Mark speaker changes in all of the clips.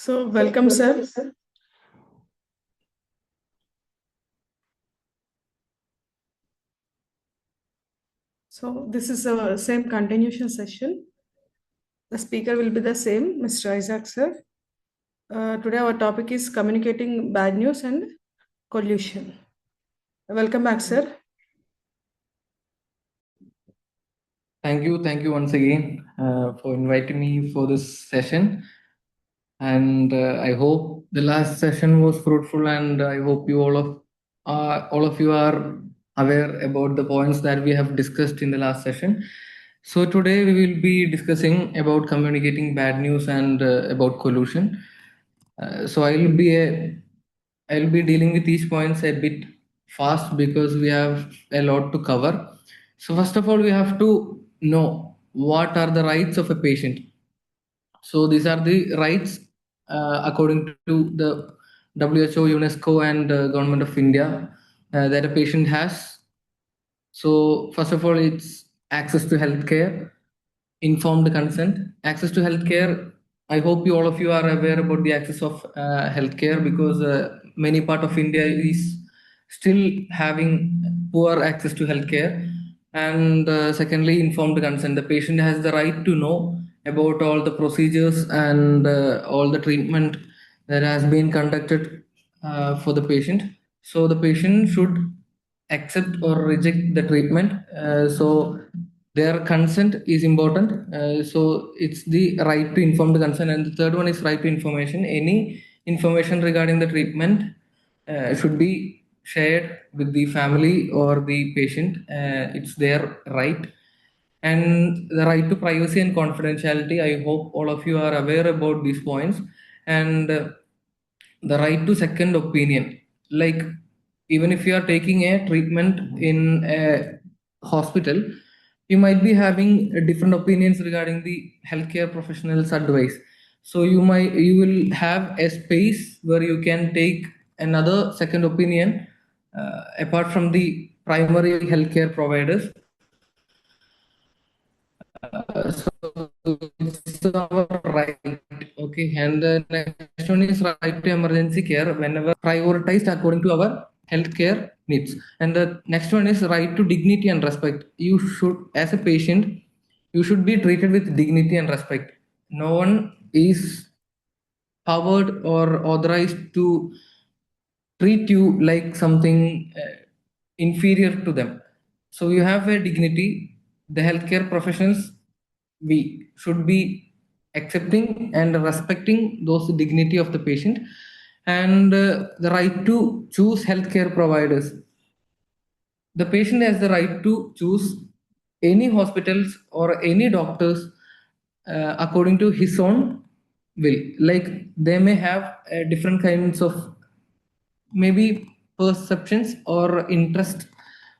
Speaker 1: So, welcome, sir. So, this is a same continuation session. The speaker will be the same, Mr. Isaac, sir. Today, our topic is communicating bad news and collusion. Welcome back, sir.
Speaker 2: Thank you once again for inviting me for this session. And I hope the last session was fruitful, and I hope all of you are aware about the points that we have discussed in the last session. So today we will be discussing about communicating bad news and about collusion. So I'll be dealing with these points a bit fast because we have a lot to cover. So first of all, we have to know what are the rights of a patient. So these are the rights according to the WHO, UNESCO, and Government of India that a patient has. So first of all, it's access to healthcare, informed consent, access to healthcare. I hope you all of you are aware about the access of healthcare because many part of India is still having poor access to healthcare. And secondly, informed consent. The patient has the right to know about all the procedures and all the treatment that has been conducted for the patient. So the patient should accept or reject the treatment. So their consent is important. So it's the right to informed consent, and the third one is right to information. Any information regarding the treatment should be shared with the family or the patient. It's their right. And the right to privacy and confidentiality. I hope all of you are aware about these points. And the right to second opinion, like even if you are taking a treatment in a hospital, you might be having different opinions regarding the healthcare professionals advice. So you will have a space where you can take another second opinion apart from the primary healthcare providers. So it's our right. Okay, and the next one is right to emergency care whenever prioritized according to our healthcare needs. And the next one is right to dignity and respect. You should, as a patient, you should be treated with dignity and respect. No one is powered or authorized to treat you like something inferior to them. So you have a dignity. The healthcare professionals, we should be accepting and respecting those dignity of the patient, and the right to choose healthcare providers. The patient has the right to choose any hospitals or any doctors according to his own will. Like they may have different kinds of maybe perceptions or interest,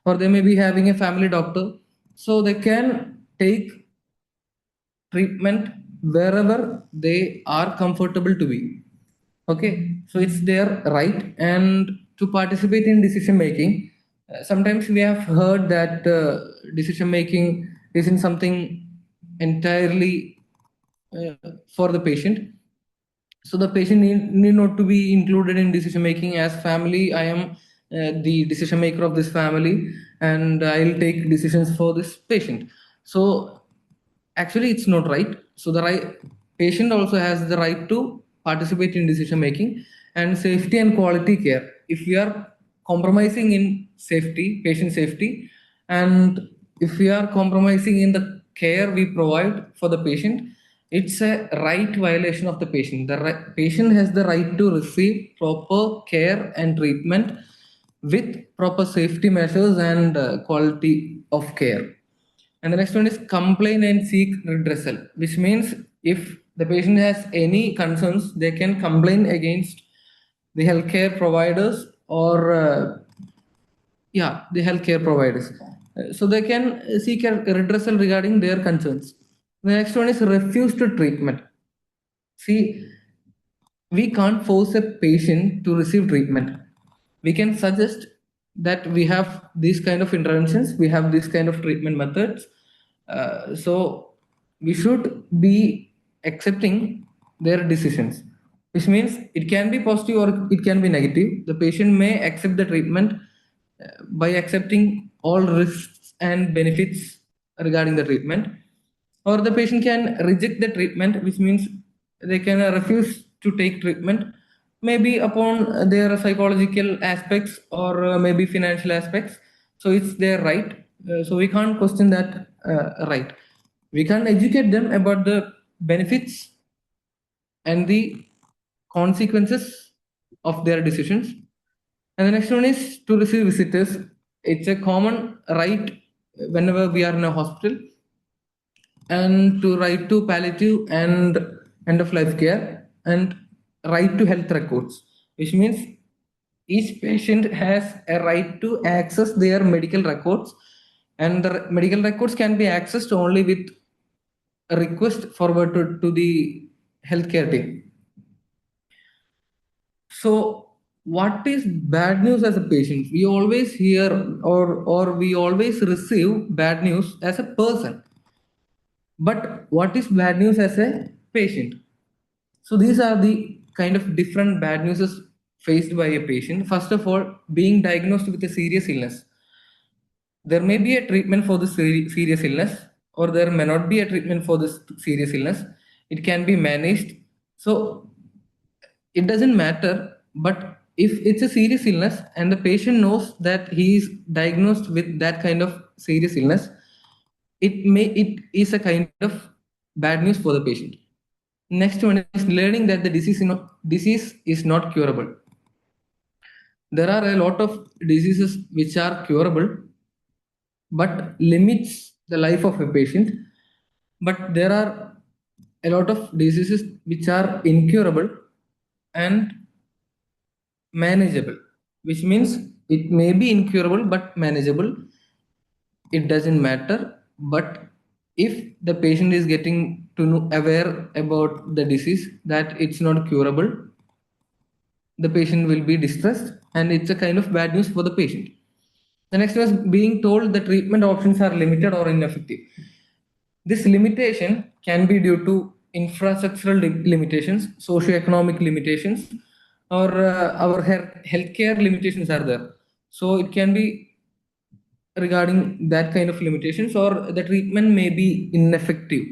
Speaker 2: or they may be having a family doctor, so they can take treatment wherever they are comfortable to be. Okay, so it's their right. And to participate in decision making, sometimes we have heard that decision making isn't something entirely for the patient. So the patient need not to be included in decision making. As family, I am the decision maker of this family, and I'll take decisions for this patient. So actually it's not right. So the right patient also has the right to participate in decision making. And safety and quality care, if we are compromising in safety, patient safety, and if we are compromising in the care we provide for the patient, it's a right violation of the patient. The patient has the right to receive proper care and treatment with proper safety measures and quality of care. And the next one is complain and seek redressal, which means if the patient has any concerns, they can complain against the healthcare providers or the healthcare providers. So they can seek a redressal regarding their concerns. The next one is refuse to treatment. See, we can't force a patient to receive treatment. We can suggest that we have these kind of interventions, we have this kind of treatment methods. So we should be accepting their decisions. which means it can be positive or it can be negative. The patient may accept the treatment by accepting all risks and benefits regarding the treatment, or the patient can reject the treatment, which means they can refuse to take treatment, maybe upon their psychological aspects or maybe financial aspects. So it's their right. So we can't question that right. We can educate them about the benefits and the consequences of their decisions. And the next one is to receive visitors. It's a common right whenever we are in a hospital, and to right to palliative and end of life care, and right to health records, which means each patient has a right to access their medical records, and the medical records can be accessed only with a request forwarded to the healthcare team. So, what is bad news as a patient? We always hear or we always receive bad news as a person. But what is bad news as a patient? So these are the kind of different bad news faced by a patient. First of all, being diagnosed with a serious illness. There may be a treatment for this serious illness, or there may not be a treatment for this serious illness. It can be managed. So it doesn't matter, but if it's a serious illness and the patient knows that he is diagnosed with that kind of serious illness, it is a kind of bad news for the patient. Next one is learning that the disease is not curable. There are a lot of diseases which are curable but limits the life of a patient, but there are a lot of diseases which are incurable and manageable, which means it may be incurable but manageable. It doesn't matter, but if the patient is getting to know aware about the disease that it's not curable, the patient will be distressed, and it's a kind of bad news for the patient. The next was being told the treatment options are limited or ineffective. This limitation can be due to infrastructural limitations, socioeconomic limitations, or our healthcare limitations are there. So it can be regarding that kind of limitations, or the treatment may be ineffective,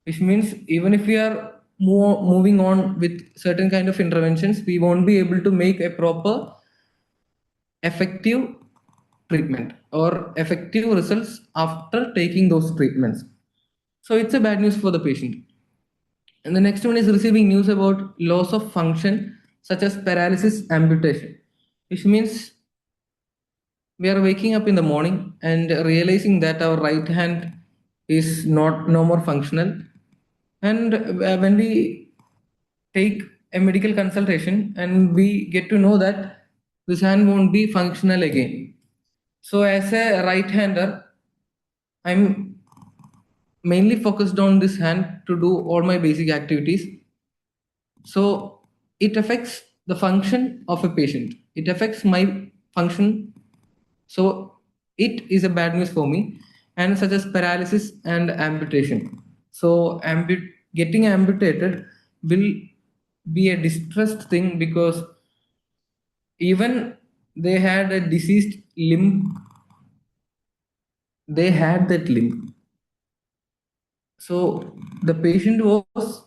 Speaker 2: which means even if we are moving on with certain kind of interventions, we won't be able to make a proper effective treatment or effective results after taking those treatments. So it's a bad news for the patient. And the next one is receiving news about loss of function such as paralysis, amputation, which means we are waking up in the morning and realizing that our right hand is not no more functional, and when we take a medical consultation and we get to know that this hand won't be functional again. So as a right hander, I'm mainly focused on this hand to do all my basic activities. So it affects the function of a patient. It affects my function. So it is a bad news for me, and such as paralysis and amputation. So getting amputated will be a distressed thing, because even they had a diseased limb, they had that limb. So the patient was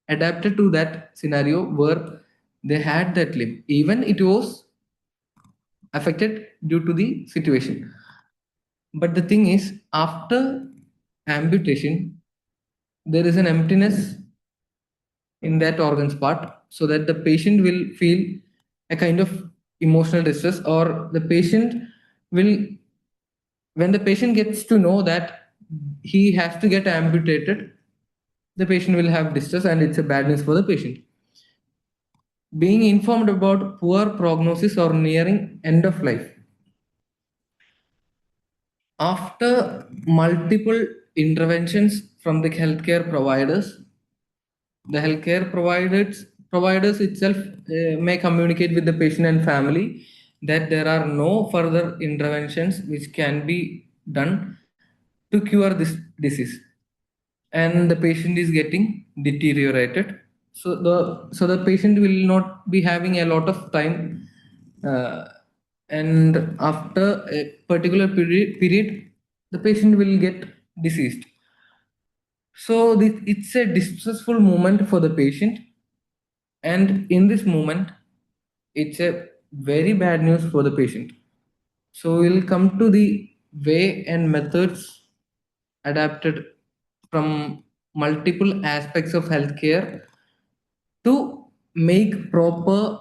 Speaker 2: adapted to that scenario where they had that limb, even it was affected due to the situation. But the thing is, after amputation, there is an emptiness in that organ's part, so that the patient will feel a kind of emotional distress, or the patient will, when the patient gets to know that he has to get amputated, the patient will have distress, and it's a bad news for the patient. Being informed about poor prognosis or nearing end of life. After multiple interventions from the healthcare providers, the healthcare providers itself may communicate with the patient and family that there are no further interventions which can be done to cure this disease, and the patient is getting deteriorated. So the patient will not be having a lot of time, uh, and after a particular period, the patient will get deceased. So it's a distressful moment for the patient, and in this moment, it's a very bad news for the patient. So we'll come to the way and methods adapted from multiple aspects of healthcare to make proper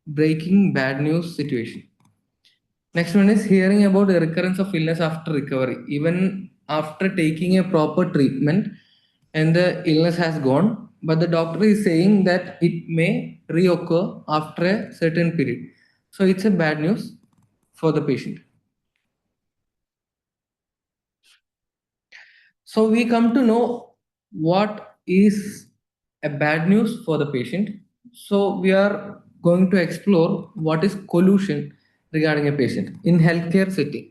Speaker 2: breaking bad news situation. Next one is hearing about the recurrence of illness after recovery. Even after taking a proper treatment and the illness has gone, but the doctor is saying that it may reoccur after a certain period. So it's a bad news for the patient. So we come to know what is a bad news for the patient. So we are going to explore what is collusion regarding a patient in healthcare setting.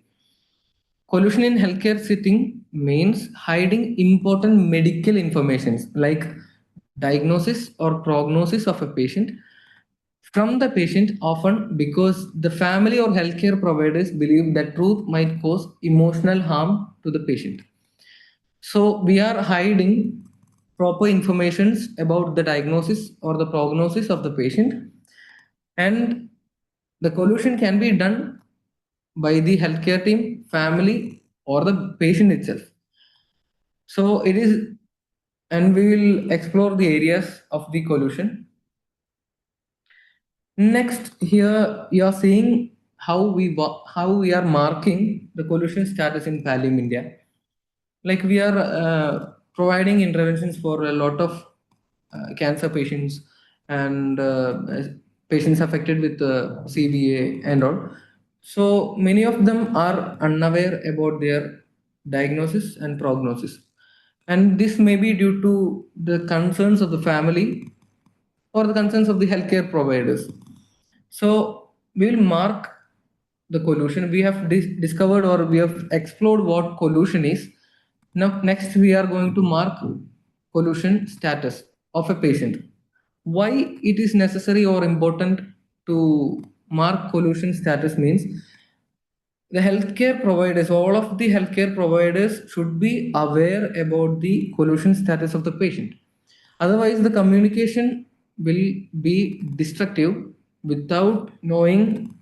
Speaker 2: Collusion in healthcare setting means hiding important medical information like diagnosis or prognosis of a patient from the patient, often because the family or healthcare providers believe that truth might cause emotional harm to the patient. So we are hiding proper informations about the diagnosis or the prognosis of the patient, and the collusion can be done by the healthcare team, family, or the patient itself. So it is, and we will explore the areas of the collusion. Next, here you are seeing how we are marking the collusion status in Pallium India. Like we are providing interventions for a lot of cancer patients and patients affected with CVA and all. So many of them are unaware about their diagnosis and prognosis, and this may be due to the concerns of the family or the concerns of the healthcare providers. So we will mark the collusion. We have discovered or we have explored what collusion is. Now, next we are going to mark collusion status of a patient. Why it is necessary or important to mark collusion status means the healthcare providers, all of the healthcare providers should be aware about the collusion status of the patient. Otherwise, the communication will be destructive without knowing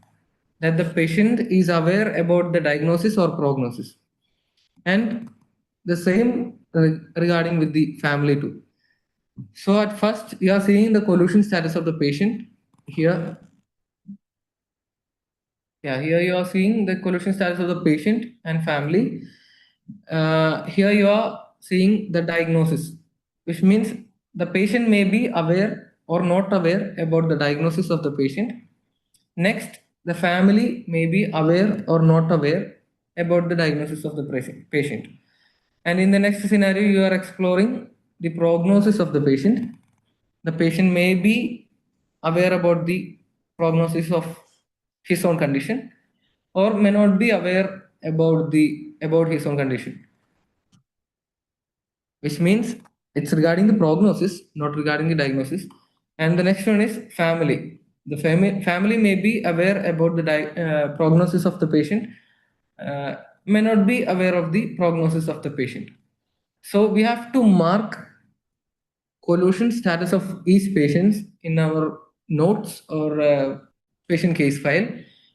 Speaker 2: that the patient is aware about the diagnosis or prognosis. And the same regarding with the family too. So at first, you are seeing the collusion status of the patient here. Yeah, here you are seeing the collusion status of the patient and family. Here you are seeing the diagnosis, which means the patient may be aware or not aware about the diagnosis of the patient. Next, the family may be aware or not aware about the diagnosis of the patient. And in the next scenario, you are exploring the prognosis of the patient. The patient may be aware about the prognosis of his own condition or may not be aware about his own condition, which means it's regarding the prognosis, not regarding the diagnosis. And the next one is family. The family may be aware about the prognosis of the patient, may not be aware of the prognosis of the patient. So we have to mark collusion status of each patient in our notes or patient case file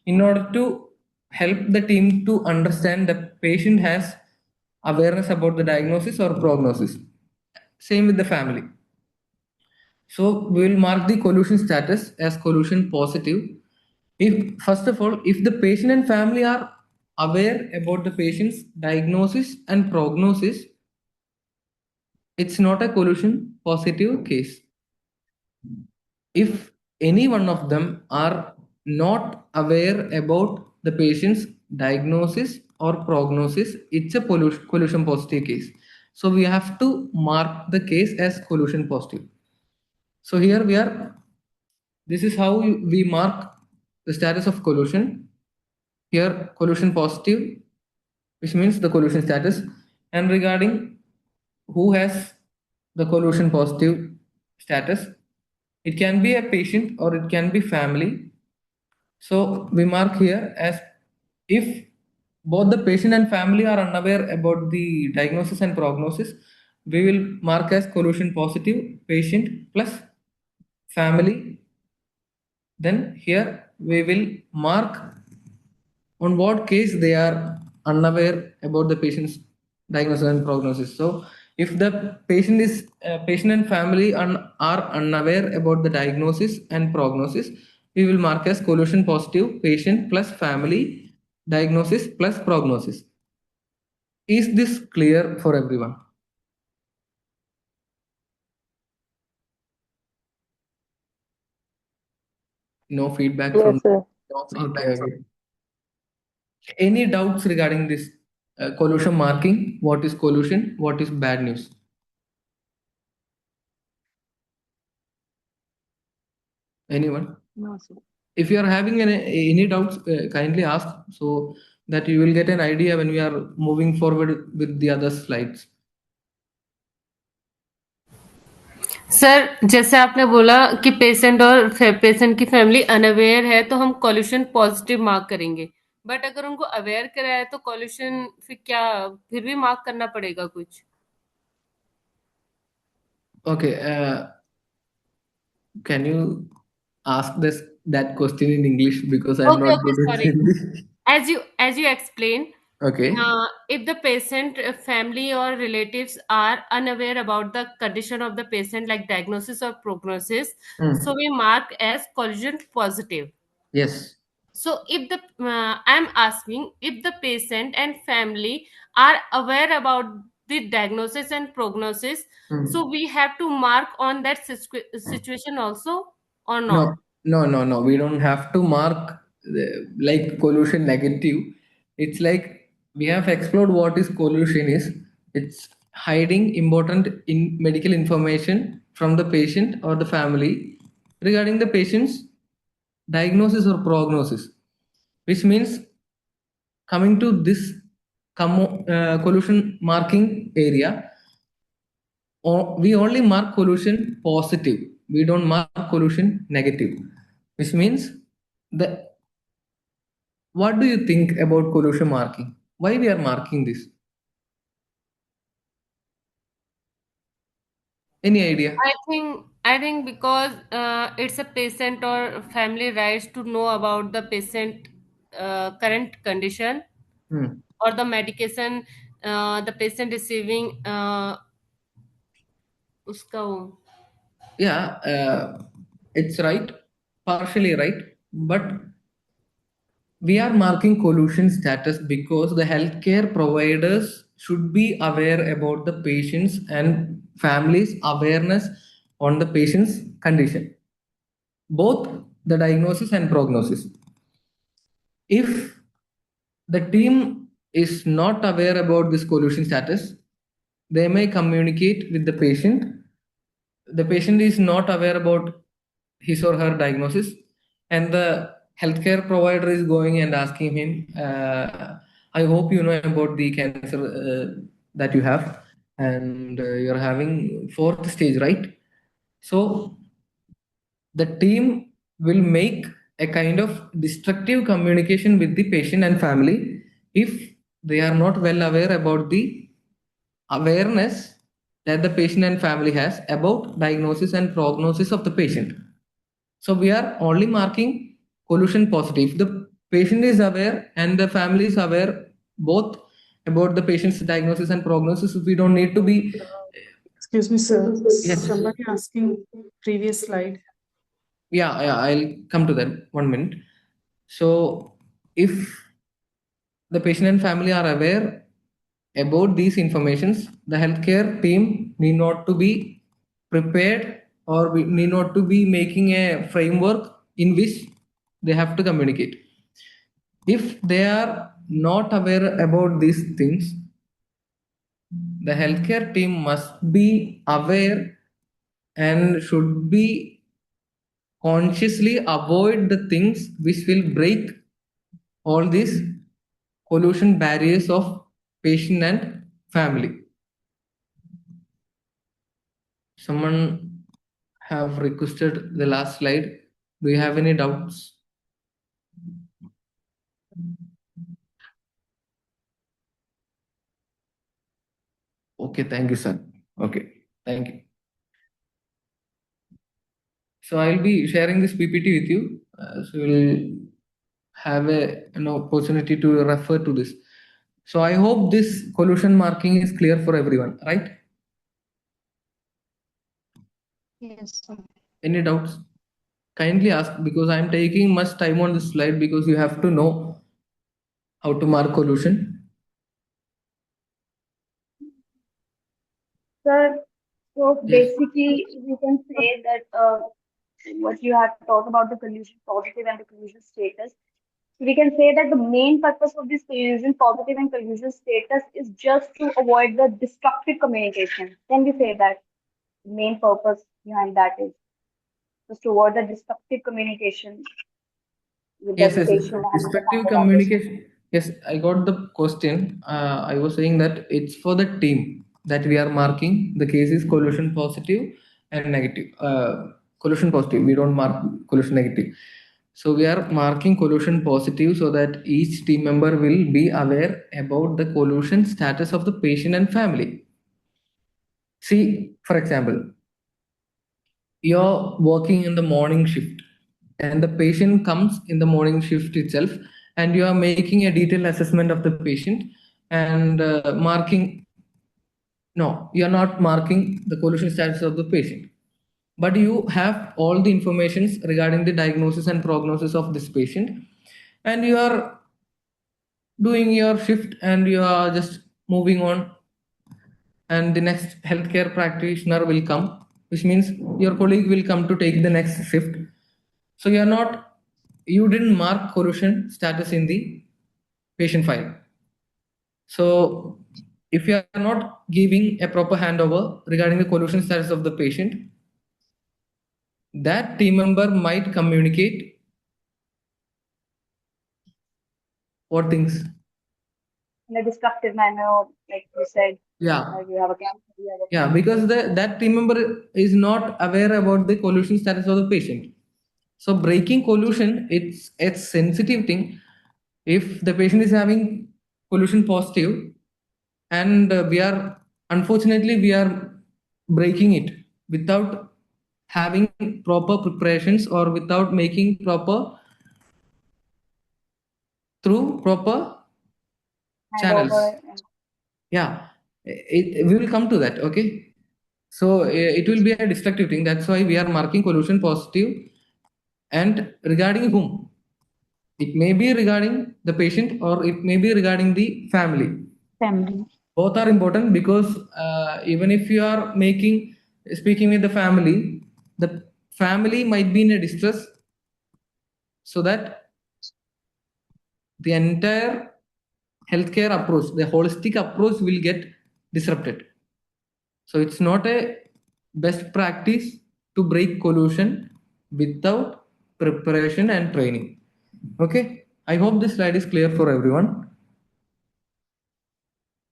Speaker 2: in order to help the team to understand the patient has awareness about the diagnosis or prognosis. Same with the family. So we will mark the collusion status as collusion positive. If first of all, if the patient and family are aware about the patient's diagnosis and prognosis, it's not a collusion positive case. If any one of them are not aware about the patient's diagnosis or prognosis, it's a collusion positive case. So we have to mark the case as collusion positive. So here we are, this is how we mark the status of collusion. Here collusion positive, which means the collusion status, and regarding who has the collusion positive status, It can be a patient or it can be family. So we mark here as if both the patient and family are unaware about the diagnosis and prognosis, we will mark as collusion positive patient plus family. Then here we will mark on what case they are unaware about the patient's diagnosis and prognosis. So if the patient and family are unaware about the diagnosis and prognosis, we will mark as collusion positive patient plus family diagnosis plus prognosis. Is this clear for everyone? No feedback
Speaker 3: Yes,
Speaker 2: from.
Speaker 3: sir.
Speaker 2: Okay, okay. Any doubts regarding this collusion marking? What is collusion? What is bad news? Anyone?
Speaker 3: No, sir.
Speaker 2: If you are having any doubts, kindly ask so that you will get an idea when we are moving forward with the other slides.
Speaker 4: Sir जैसे आपने बोला कि patient और patient की family unaware है तो हम collision positive mark करेंगे बट अगर उनको अवेयर कराया तो कॉल्यूशन फिर भी मार्क करना पड़ेगा कुछ
Speaker 2: Okay, can you ask that question in English because I'm
Speaker 4: okay
Speaker 2: not
Speaker 4: okay
Speaker 2: good in
Speaker 4: sorry
Speaker 2: Hindi.
Speaker 4: as you explain
Speaker 2: Okay.
Speaker 4: if the patient family or relatives are unaware about the condition of the patient like diagnosis or prognosis so
Speaker 2: Hmm.
Speaker 4: we mark as collusion positive.
Speaker 2: Yes.
Speaker 4: So, if the I'm asking if the patient and family are aware about the diagnosis and prognosis,
Speaker 2: Hmm.
Speaker 4: so we have to mark on that situation also or not.
Speaker 2: No, no. We don't have to mark like collusion negative. It's like we have explored what is collusion is. It's hiding important in medical information from the patient or the family regarding the patient's diagnosis or prognosis, which means coming to this collusion marking area, we only mark collusion positive. We don't mark collusion negative, which means the what do you think about collusion marking? Why we are marking this? Any idea?
Speaker 4: I think because it's a patient or family rights to know about the patient current condition
Speaker 2: Hmm.
Speaker 4: or the medication the patient receiving उसका वो
Speaker 2: Yeah, it's right, partially right, but we are marking collusion status because the healthcare providers should be aware about the patients and families awareness on the patient's condition, both the diagnosis and prognosis. If the team is not aware about this collusion status, they may communicate with the patient. The patient is not aware about his or her diagnosis, and the healthcare provider is going and asking him, I hope you know about the cancer that you have, and you're having fourth stage, right? So the team will make a kind of destructive communication with the patient and family if they are not well aware about the awareness that the patient and family has about diagnosis and prognosis of the patient. So we are only marking collusion positive. If the patient is aware and the family is aware both about the patient's diagnosis and prognosis, we don't need to be.
Speaker 1: Excuse me, sir.
Speaker 2: Yes.
Speaker 1: Somebody asking previous slide.
Speaker 2: Yeah, I'll come to that 1 minute. So if the patient and family are aware about these informations, the healthcare team need not to be prepared or we need not to be making a framework in which they have to communicate. If they are not aware about these things, the healthcare team must be aware and should be consciously avoid the things which will break all these collusion barriers of patient and family. Someone have requested the last slide. Do you have any doubts? Okay, thank you, sir. Okay, thank you. So I'll be sharing this PPT with you. So you'll have an opportunity to refer to this. So I hope this collusion marking is clear for everyone, right?
Speaker 3: Yes, sir.
Speaker 2: Any doubts? Kindly ask, because I'm taking much time on this slide because you have to know how to mark collusion.
Speaker 3: Sir, so
Speaker 2: Yes.
Speaker 3: basically, we can say that what you have talked about the collusion positive and the collusion status. We can say that the main purpose of this collusion positive and collusion status is just to avoid the destructive communication. Can we say that the main purpose behind that is just to avoid the destructive communication with the
Speaker 2: Yes, yes.
Speaker 3: patient and with the
Speaker 2: Destructive
Speaker 3: family members?
Speaker 2: communication. Yes, I got the question. I was saying that it's for the team that we are marking. The case is collusion positive and negative. Collusion positive. We don't mark collusion negative. So we are marking collusion positive so that each team member will be aware about the collusion status of the patient and family. See, for example, you're working in the morning shift and the patient comes in the morning shift itself, and you are making a detailed assessment of the patient and marking. No, you are not marking the collusion status of the patient, but you have all the informations regarding the diagnosis and prognosis of this patient, and you are doing your shift and you are just moving on, and the next healthcare practitioner will come, which means your colleague will come to take the next shift. So you didn't mark collusion status in the patient file. So if you are not giving a proper handover regarding the collusion status of the patient, that team member might communicate what things.
Speaker 3: In a destructive manner, like you said,
Speaker 2: Yeah,
Speaker 3: you have a cancer, you have a
Speaker 2: yeah, because that team member is not aware about the collusion status of the patient. So breaking collusion, it's a sensitive thing. If the patient is having collusion positive, and we are breaking it without having proper preparations or without making proper through proper channels.
Speaker 3: handover. And
Speaker 2: Yeah, we will come to that. Okay, so it will be a destructive thing. That's why we are marking collusion positive. And regarding whom? It may be regarding the patient or it may be regarding the family.
Speaker 3: family.
Speaker 2: Both are important because even if you are speaking with the family might be in a distress, so that the entire healthcare approach, the holistic approach, will get disrupted. So it's not a best practice to break collusion without preparation and training. Okay, I hope this slide is clear for everyone.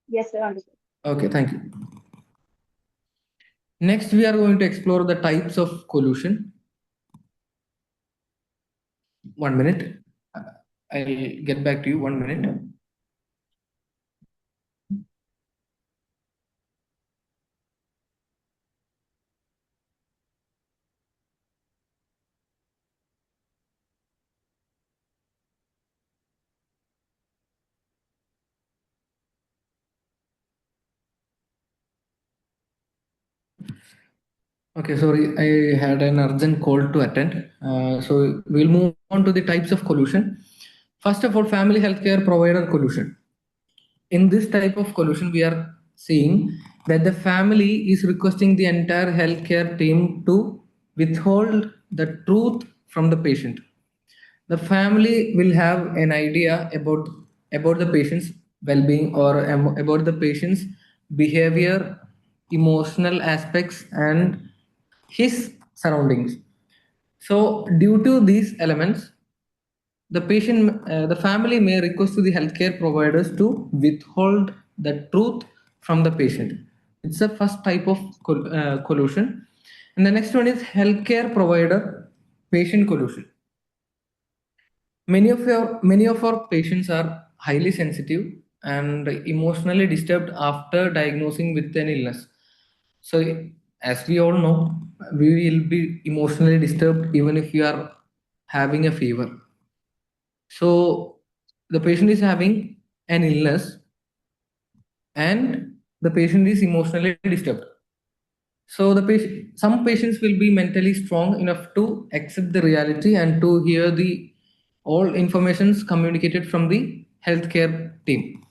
Speaker 3: Yes, sir, understood.
Speaker 2: Okay, thank you. Next, we are going to explore the types of collusion. 1 minute. I'll get back to you. 1 minute. Okay, sorry, I had an urgent call to attend. So we'll move on to the types of collusion. First of all, family healthcare provider collusion. In this type of collusion, we are seeing that the family is requesting the entire healthcare team to withhold the truth from the patient. The family will have an idea about the patient's well-being or about the patient's behavior, emotional aspects, and his surroundings. So due to these elements, the family may request to the healthcare providers to withhold the truth from the patient. It's the first type of collusion. And the next one is healthcare provider patient collusion. Many of our patients are highly sensitive and emotionally disturbed after diagnosing with an illness. So, as we all know, we will be emotionally disturbed even if we are having a fever. So, the patient is having an illness and the patient is emotionally disturbed. So, some patients will be mentally strong enough to accept the reality and to hear the all informations communicated from the healthcare team.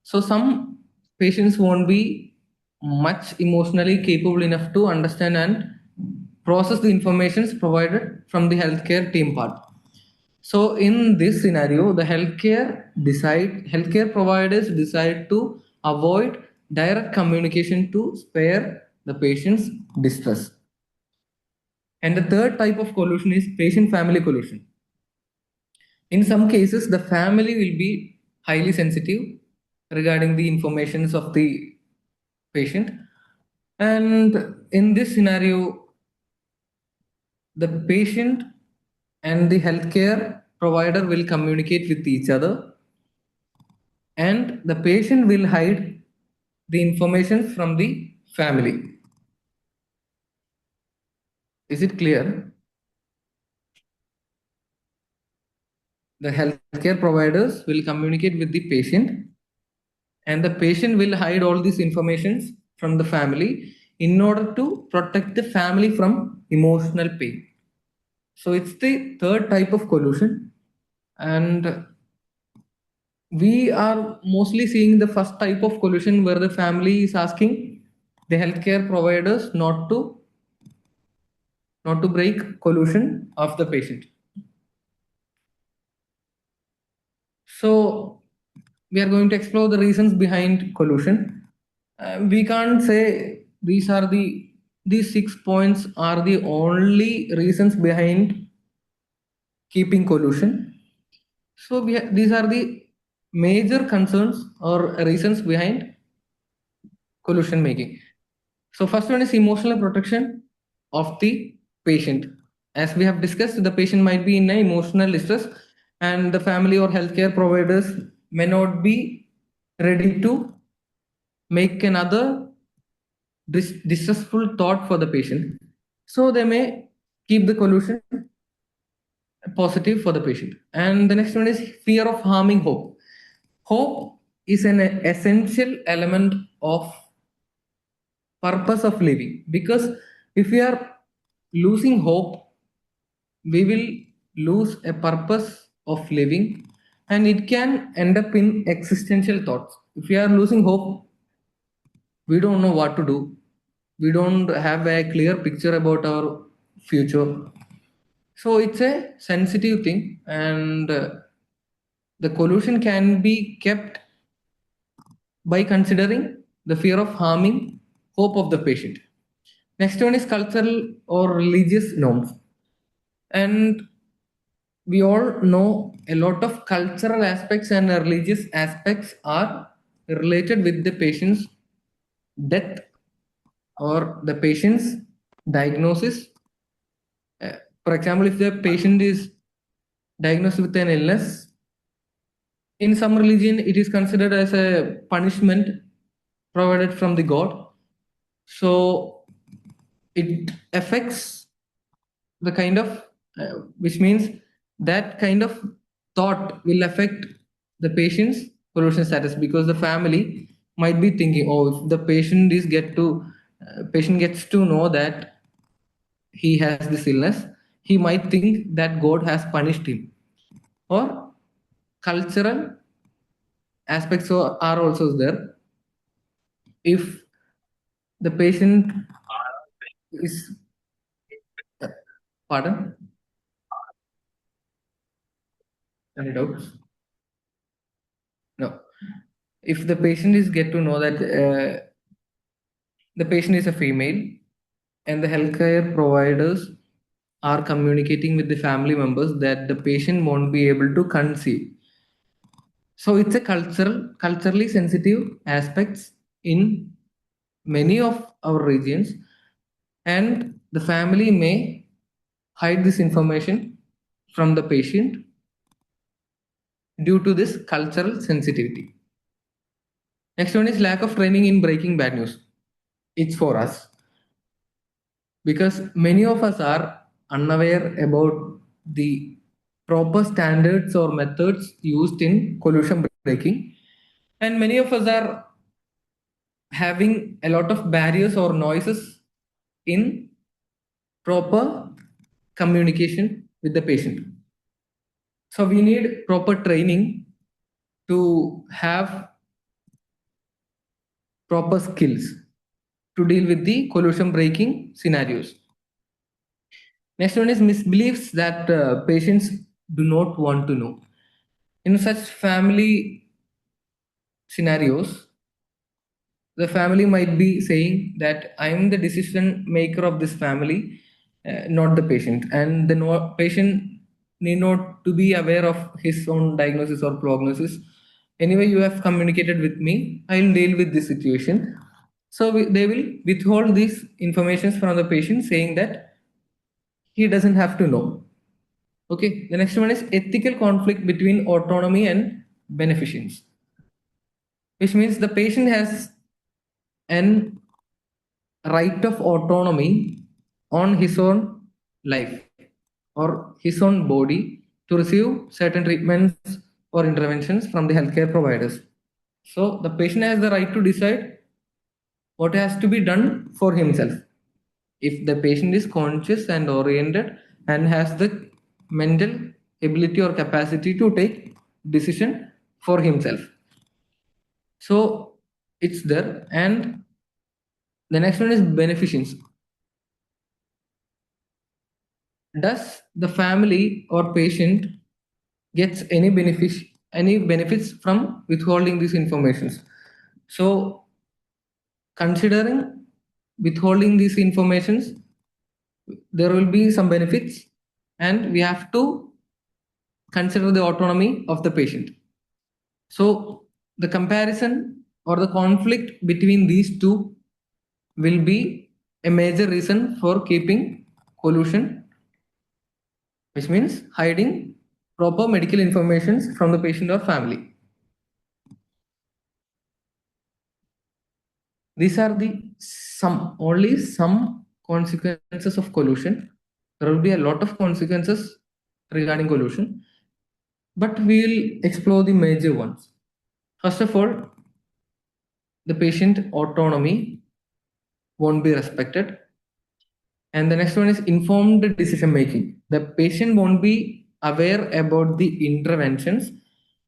Speaker 2: So, some patients won't be much emotionally capable enough to understand and process the informations provided from the healthcare team part. So in this scenario, the healthcare providers decide to avoid direct communication to spare the patient's distress. And the third type of collusion is patient-family collusion. In some cases, the family will be highly sensitive regarding the informations of the patient. And in this scenario, the patient and the healthcare provider will communicate with each other and the patient will hide the information from the family. Is it clear? The healthcare providers will communicate with the patient and the patient will hide all these informations from the family in order to protect the family from emotional pain. So it's the third type of collusion, and we are mostly seeing the first type of collusion where the family is asking the healthcare providers not to break collusion of the patient. So we are going to explore the reasons behind collusion. We can't say these 6 points are the only reasons behind keeping collusion. So these are the major concerns or reasons behind collusion making. So first one is emotional protection of the patient. As we have discussed, the patient might be in an emotional distress and the family or healthcare providers may not be ready to make another distressful thought for the patient. So they may keep the collusion positive for the patient. And the next one is fear of harming hope. Hope is an essential element of purpose of living, because if we are losing hope, we will lose a purpose of living and it can end up in existential thoughts. If we are losing hope, we don't know what to do, we don't have a clear picture about our future. So it's a sensitive thing, and the collusion can be kept by considering the fear of harming hope of the patient. Next one is cultural or religious norms. And we all know a lot of cultural aspects and religious aspects are related with the patient's death or the patient's diagnosis. For example, if the patient is diagnosed with an illness, in some religion it is considered as a punishment provided from the god. So it affects the kind of which means that kind of thought will affect the patient's pollution status, because the family might be thinking, oh, if the patient gets to know that he has this illness, he might think that god has punished him. Or cultural aspects are also there. If the patient is pardon, any doubts? No. If the patient is get to know that the patient is a female and the healthcare providers are communicating with the family members that the patient won't be able to conceive. So it's a culturally sensitive aspects in many of our regions, and the family may hide this information from the patient due to this cultural sensitivity. Next one is lack of training in breaking bad news. It's for us because many of us are unaware about the proper standards or methods used in collusion breaking, and many of us are having a lot of barriers or noises in proper communication with the patient. So we need proper training to have proper skills to deal with the collusion breaking scenarios. Next one is misbeliefs that patients do not want to know. In such family scenarios, the family might be saying that I am the decision maker of this family, not the patient, and the patient need not to be aware of his own diagnosis or prognosis. Anyway, you have communicated with me, I will deal with this situation. So they will withhold these informations from the patient, saying that he doesn't have to know. Okay, the next one is ethical conflict between autonomy and beneficence, which means the patient has an right of autonomy on his own life or his own body to receive certain treatments or interventions from the healthcare providers. So the patient has the right to decide what has to be done for himself. If the patient is conscious and oriented and has the mental ability or capacity to take decision for himself. So it's there. And the next one is beneficence. Does the family or patient gets any benefits from withholding these informations? So considering withholding these informations, there will be some benefits, and we have to consider the autonomy of the patient. So the comparison or the conflict between these two will be a major reason for keeping collusion, which means hiding proper medical information from the patient or family. These are the only some consequences of collusion. There will be a lot of consequences regarding collusion, but we will explore the major ones. First of all, the patient autonomy won't be respected. And the next one is informed decision making. The patient won't be aware about the interventions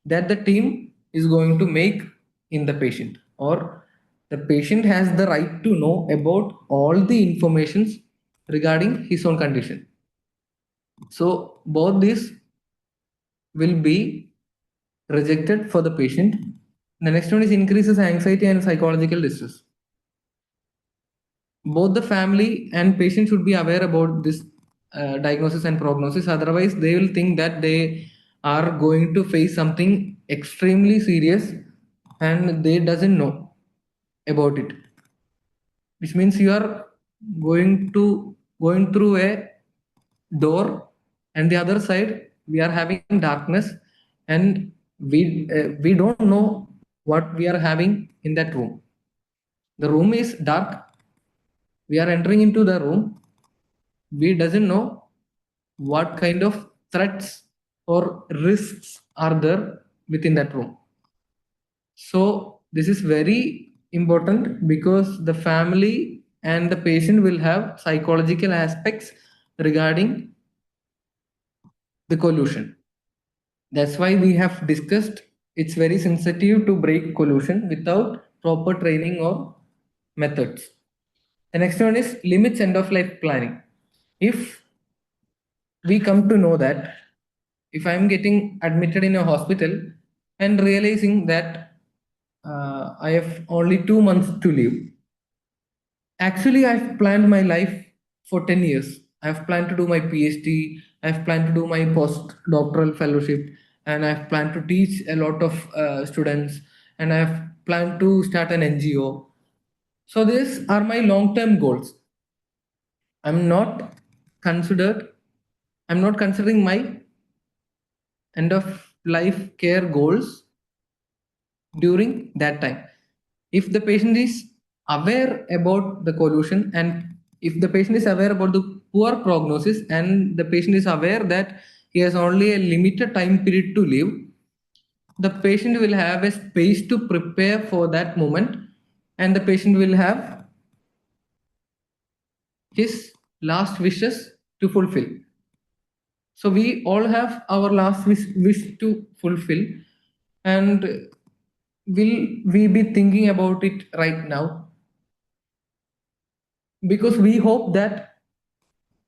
Speaker 2: that the team is going to make in the patient, or the patient has the right to know about all the informations regarding his own condition. So both these will be rejected for the patient. The next one is increases anxiety and psychological distress. Both the family and patient should be aware about this diagnosis and prognosis. Otherwise, they will think that they are going to face something extremely serious and they doesn't know about it. Which means you are going through a door, and the other side we are having darkness, and we don't know what we are having in that room. The room is dark, we are entering into the room, we doesn't know what kind of threats or risks are there within that room. So this is very important because the family and the patient will have psychological aspects regarding the collusion. That's why we have discussed it's very sensitive to break collusion without proper training or methods. The next one is limits end of life planning. If we come to know that if I'm getting admitted in a hospital and realizing that I have only 2 months to live, actually I've planned my life for 10 years. I've planned to do my PhD, I've planned to do my postdoctoral fellowship, and I've planned to teach a lot of students, and I've planned to start an NGO. So these are my long-term goals. I'm not considering my end of life care goals during that time. If the patient is aware about the collusion, and if the patient is aware about the poor prognosis, and the patient is aware that he has only a limited time period to live, the patient will have a space to prepare for that moment, and the patient will have his last wishes to fulfill. So we all have our last wish to fulfill, and will we be thinking about it right now? Because we hope that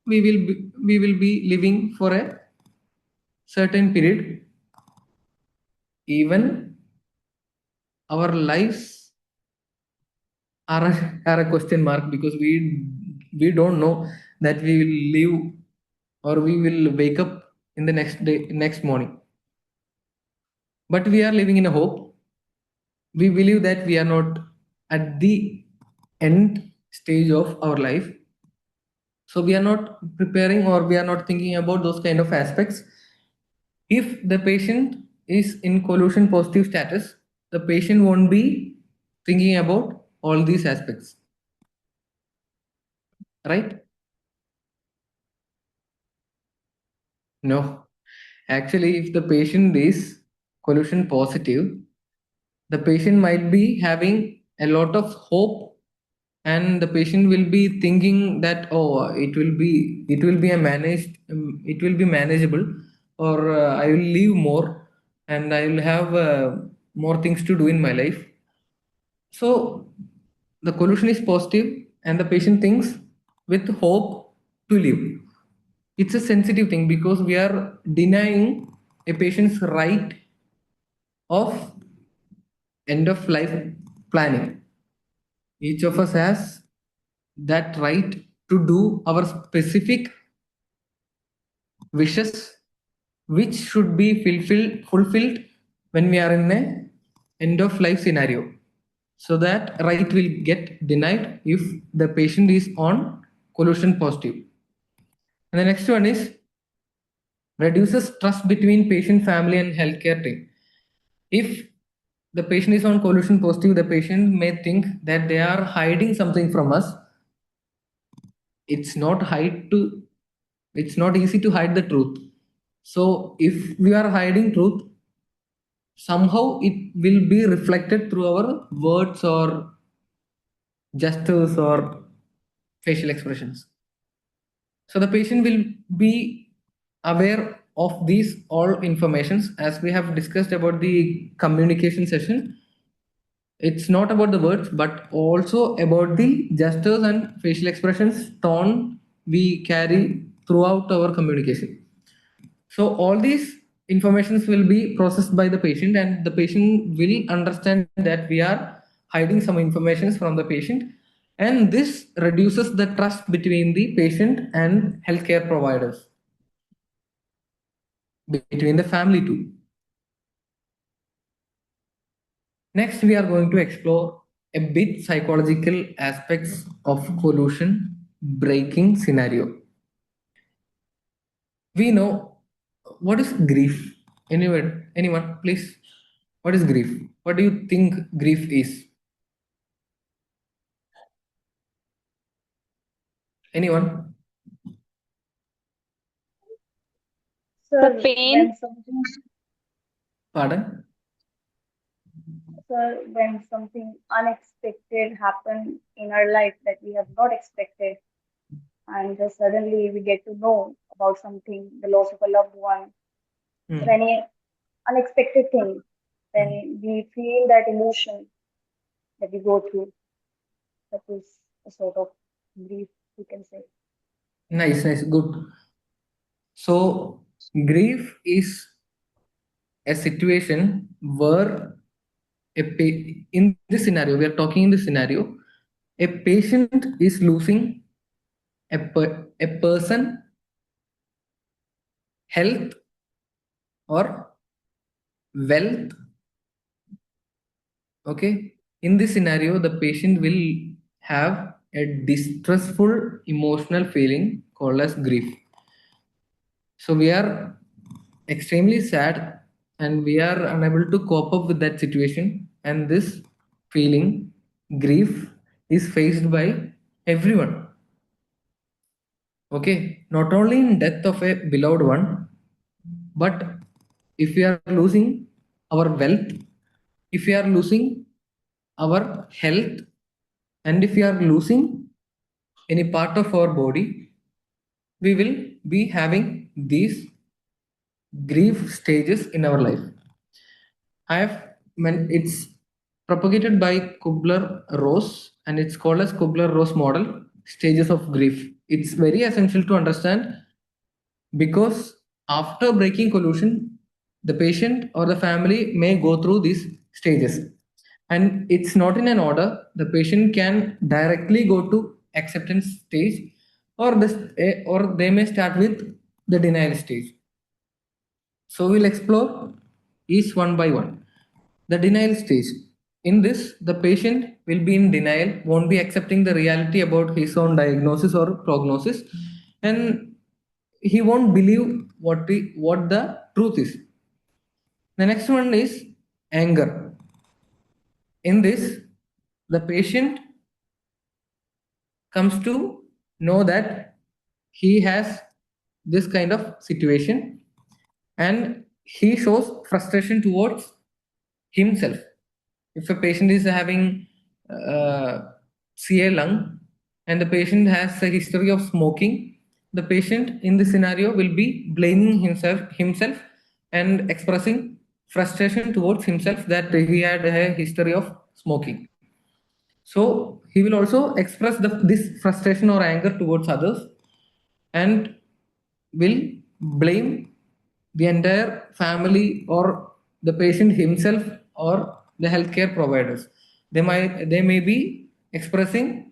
Speaker 2: we will be living for a certain period. Even our lives are a question mark, because we don't know that we will live or we will wake up in the next morning. But we are living in a hope. We believe that we are not at the end stage of our life, so we are not preparing or we are not thinking about those kind of aspects. If the patient is in collusion positive status, the patient won't be thinking about all these aspects, right? No, actually, if the patient is collusion positive, the patient might be having a lot of hope, and the patient will be thinking that, oh, it will be manageable, or I will live more, and I will have more things to do in my life. So the collusion is positive, and the patient thinks with hope to live. It's a sensitive thing, because we are denying a patient's right of end of life planning. Each of us has that right to do our specific wishes, which should be fulfilled when we are in a end of life scenario. So that right will get denied if the patient is on collusion positive. And the next one is reduces trust between patient, family, and healthcare team. If the patient is on collusion positive, the patient may think that they are hiding something from us. It's not hide to it's not easy to hide the truth. So if we are hiding truth, somehow it will be reflected through our words or gestures or facial expressions. So the patient will be aware of these all informations. As we have discussed about the communication session, it's not about the words but also about the gestures and facial expressions, tone we carry throughout our communication. So all these informations will be processed by the patient, and the patient will understand that we are hiding some informations from the patient, and this reduces the trust between the patient and healthcare providers, between the family too. Next, we are going to explore a bit psychological aspects of collusion breaking scenario. We know what is grief. Anyone, please. What is grief? What do you think grief is? Anyone?
Speaker 3: Sir,
Speaker 5: pain.
Speaker 2: Pardon?
Speaker 3: Sir, when something unexpected happened in our life that we have not expected, and just suddenly we get to know about something, the loss of a loved one, or
Speaker 2: Hmm.
Speaker 3: any unexpected thing, then we feel that emotion that we go through. That is a sort of grief, we can say.
Speaker 2: Nice, nice, good. So, grief is a situation where in this scenario, we are talking in this scenario, a patient is losing a person, health, or wealth. Okay, in this scenario, the patient will have a distressful emotional feeling called as grief. So we are extremely sad and we are unable to cope up with that situation. And this feeling, grief, is faced by everyone. Okay, not only in death of a beloved one, but if we are losing our wealth, if we are losing our health, and if we are losing any part of our body, we will be having these grief stages in our life. I have it's propagated by Kubler-Ross and it's called as Kubler-Ross model, stages of grief. It's very essential to understand because after breaking collusion, the patient or the family may go through these stages. And it's not in an order. The patient can directly go to acceptance stage or they may start with the denial stage. So we'll explore each one by one. The denial stage. In this, the patient will be in denial, won't be accepting the reality about his own diagnosis or prognosis, and he won't believe what the truth is. The next one is anger. In this, the patient comes to know that he has this kind of situation and he shows frustration towards himself. If a patient is having CA lung and the patient has a history of smoking, the patient in this scenario will be blaming himself and expressing frustration towards himself that he had a history of smoking. So he will also express this frustration or anger towards others and will blame the entire family or the patient himself or the healthcare providers. They may be expressing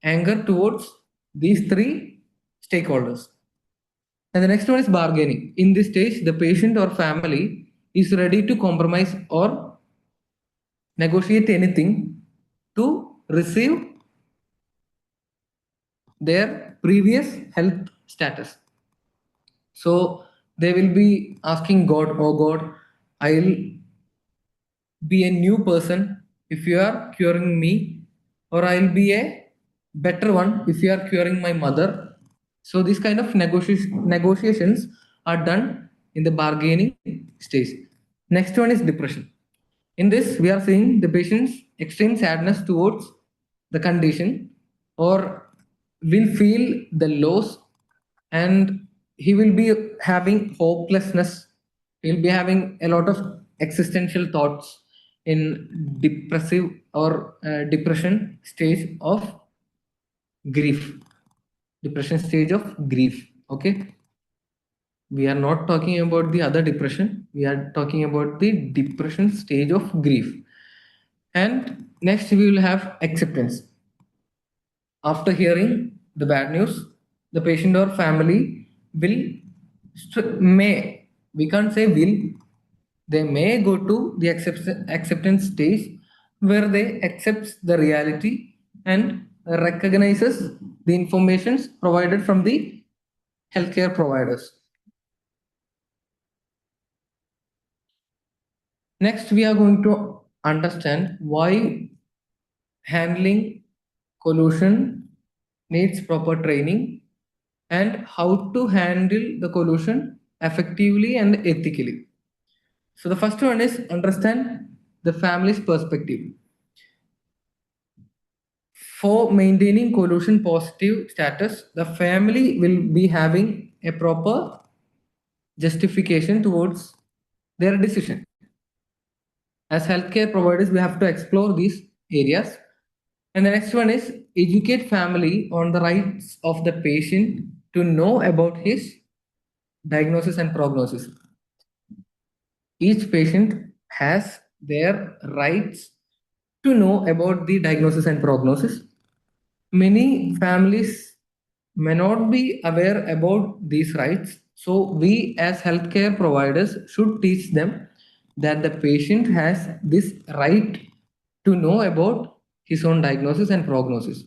Speaker 2: anger towards these three stakeholders. And the next one is bargaining. In this stage, the patient or family is ready to compromise or negotiate anything to receive their previous health status. So they will be asking God, oh God, I'll be a new person if you are curing me, or I'll be a better one if you are curing my mother. So these kind of negotiations are done in the bargaining stage. Next one is depression. In this, we are seeing the patient's extreme sadness towards the condition or will feel the loss and he will be having hopelessness. He'll be having a lot of existential thoughts in depressive or depression stage of grief. Depression stage of grief. Okay. We are not talking about the other depression. We are talking about the depression stage of grief. And next we will have acceptance. After hearing the bad news, the patient or family will may, we can't say will, they may go to the acceptance stage where they accept the reality and recognizes the informations provided from the healthcare providers. Next, we are going to understand why handling collusion needs proper training and how to handle the collusion effectively and ethically. So the first one is understand the family's perspective. For maintaining collusion positive status, the family will be having a proper justification towards their decision. As healthcare providers, we have to explore these areas. And the next one is educate family on the rights of the patient to know about his diagnosis and prognosis. Each patient has their rights to know about the diagnosis and prognosis. Many families may not be aware about these rights. So we as healthcare providers should teach them that the patient has this right to know about his own diagnosis and prognosis.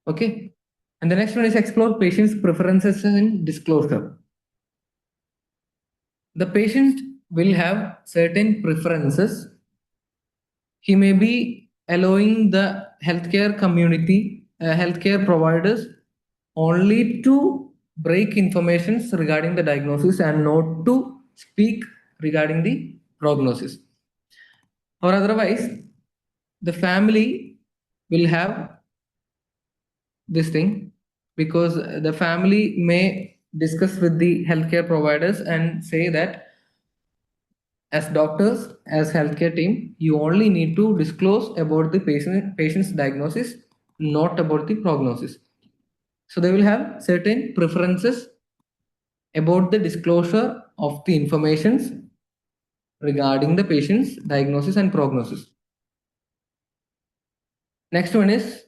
Speaker 2: Okay. And the next one is explore patient's preferences and disclosure. The patient will have certain preferences. He may be allowing the healthcare community, healthcare providers only to break informations regarding the diagnosis and not to speak regarding the prognosis. Or otherwise, the family will have this thing because the family may discuss with the healthcare providers and say that as doctors, as healthcare team, you only need to disclose about the patient's diagnosis, not about the prognosis. So they will have certain preferences about the disclosure of the informations regarding the patient's diagnosis and prognosis. Next one is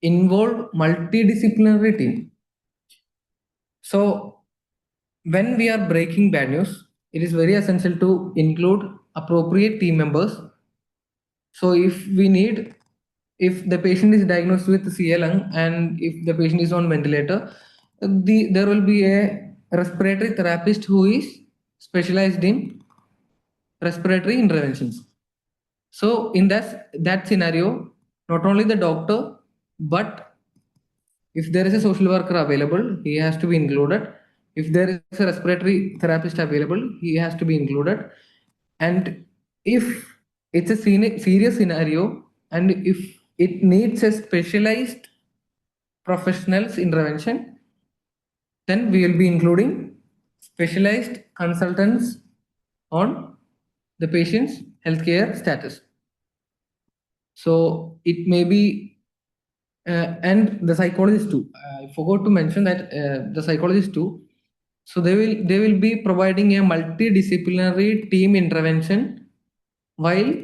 Speaker 2: involve multidisciplinary team. So when we are breaking bad news, it is very essential to include appropriate team members. So if the patient is diagnosed with CA lung and if the patient is on ventilator, there will be a respiratory therapist who is specialized in respiratory interventions. So in that scenario, not only the doctor, but if there is a social worker available, he has to be included. If there is a respiratory therapist available, he has to be included. And if it's a serious scenario and if it needs a specialized professional's intervention, then we will be including specialized consultants on the patient's healthcare status. So it may be, and the psychologist too. I forgot to mention that the psychologist too. So they will be providing a multidisciplinary team intervention while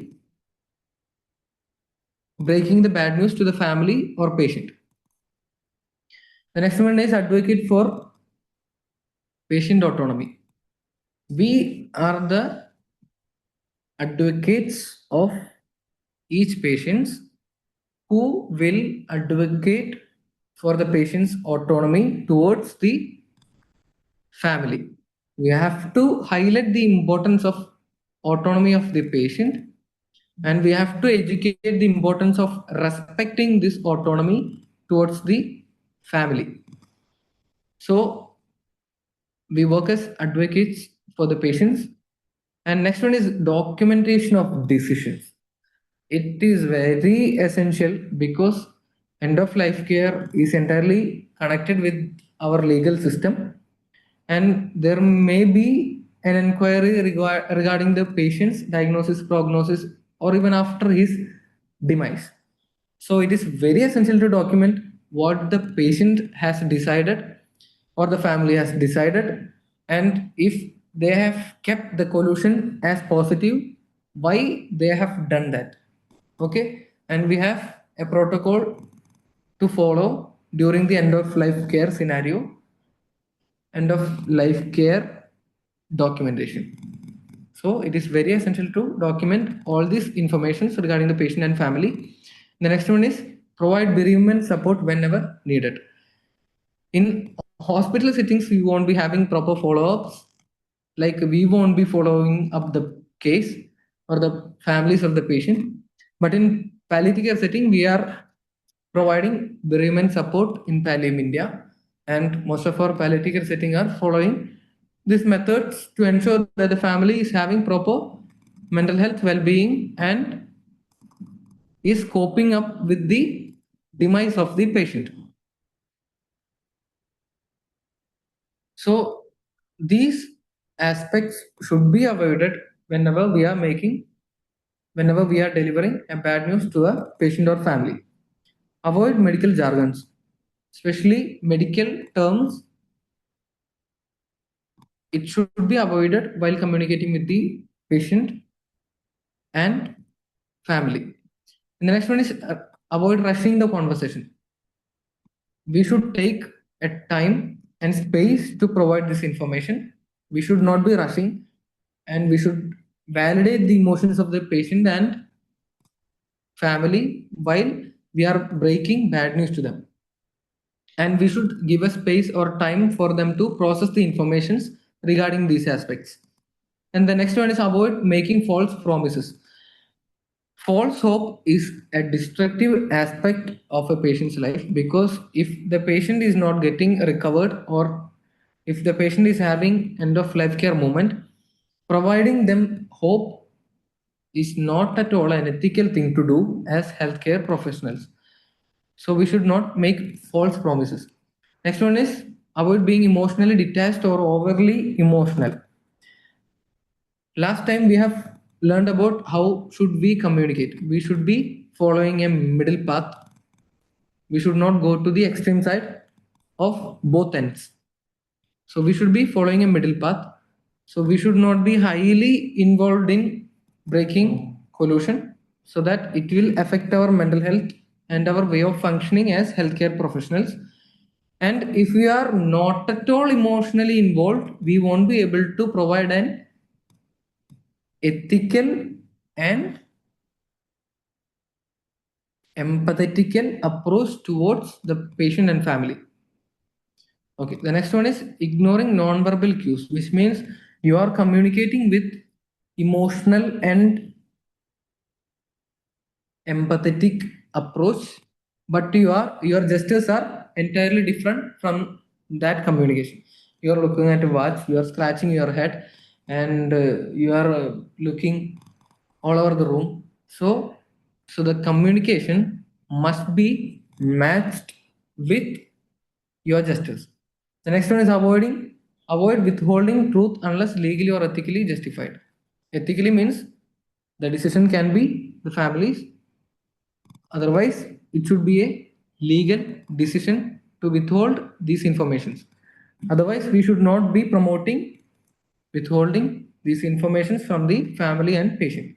Speaker 2: breaking the bad news to the family or patient. The next one is advocate for patient autonomy. We are the advocates of each patient who will advocate for the patient's autonomy towards the family. We have to highlight the importance of autonomy of the patient and we have to educate the importance of respecting this autonomy towards the family. So we work as advocates for the patients. And next one is documentation of decisions. It is very essential because end of life care is entirely connected with our legal system and there may be an inquiry regarding the patient's diagnosis, prognosis, or even after his demise. So it is very essential to document what the patient has decided or the family has decided, and if they have kept the collusion as positive, why they have done that. Okay, and we have a protocol to follow during the end of life care scenario, end of life care documentation. So it is very essential to document all these informations regarding the patient and family. The next one is provide bereavement support whenever needed. In hospital settings, we won't be having proper follow-ups. Like we won't be following up the case or the families of the patient. But in palliative care setting, we are providing bereavement support in Palliative India, and most of our palliative care setting are following these methods to ensure that the family is having proper mental health well-being and is coping up with the demise of the patient. So these aspects should be avoided whenever we are delivering a bad news to a patient or family. Avoid medical jargons, especially medical terms. It should be avoided while communicating with the patient and family. And the next one is avoid rushing the conversation. We should take a time and space to provide this information. We should not be rushing and we should validate the emotions of the patient and family while we are breaking bad news to them. And we should give a space or time for them to process the informations regarding these aspects. And the next one is avoid making false promises. False hope is a destructive aspect of a patient's life, because if the patient is not getting recovered, or if the patient is having end of life care moment, providing them hope is not at all an ethical thing to do as healthcare professionals. So we should not make false promises. Next one is avoid being emotionally detached or overly emotional. Last time we have learned about how should we communicate. We should be following a middle path. We should not go to the extreme side of both ends. So we should be following a middle path. So we should not be highly involved in breaking collusion, so that it will affect our mental health and our way of functioning as healthcare professionals. And if we are not at all emotionally involved, we won't be able to provide an ethical and empathetical approach towards the patient and family. Okay, the next one is ignoring non-verbal cues, which means you are communicating with emotional and empathetic approach, but your gestures are entirely different from that communication. You are looking at a watch, you are scratching your head, and you are looking all over the room. So the communication must be matched with your gestures. The next one is avoid withholding truth unless legally or ethically justified. Ethically means the decision can be the family's. Otherwise, it should be a legal decision to withhold these informations. Otherwise, we should not be promoting withholding these informations from the family and patient.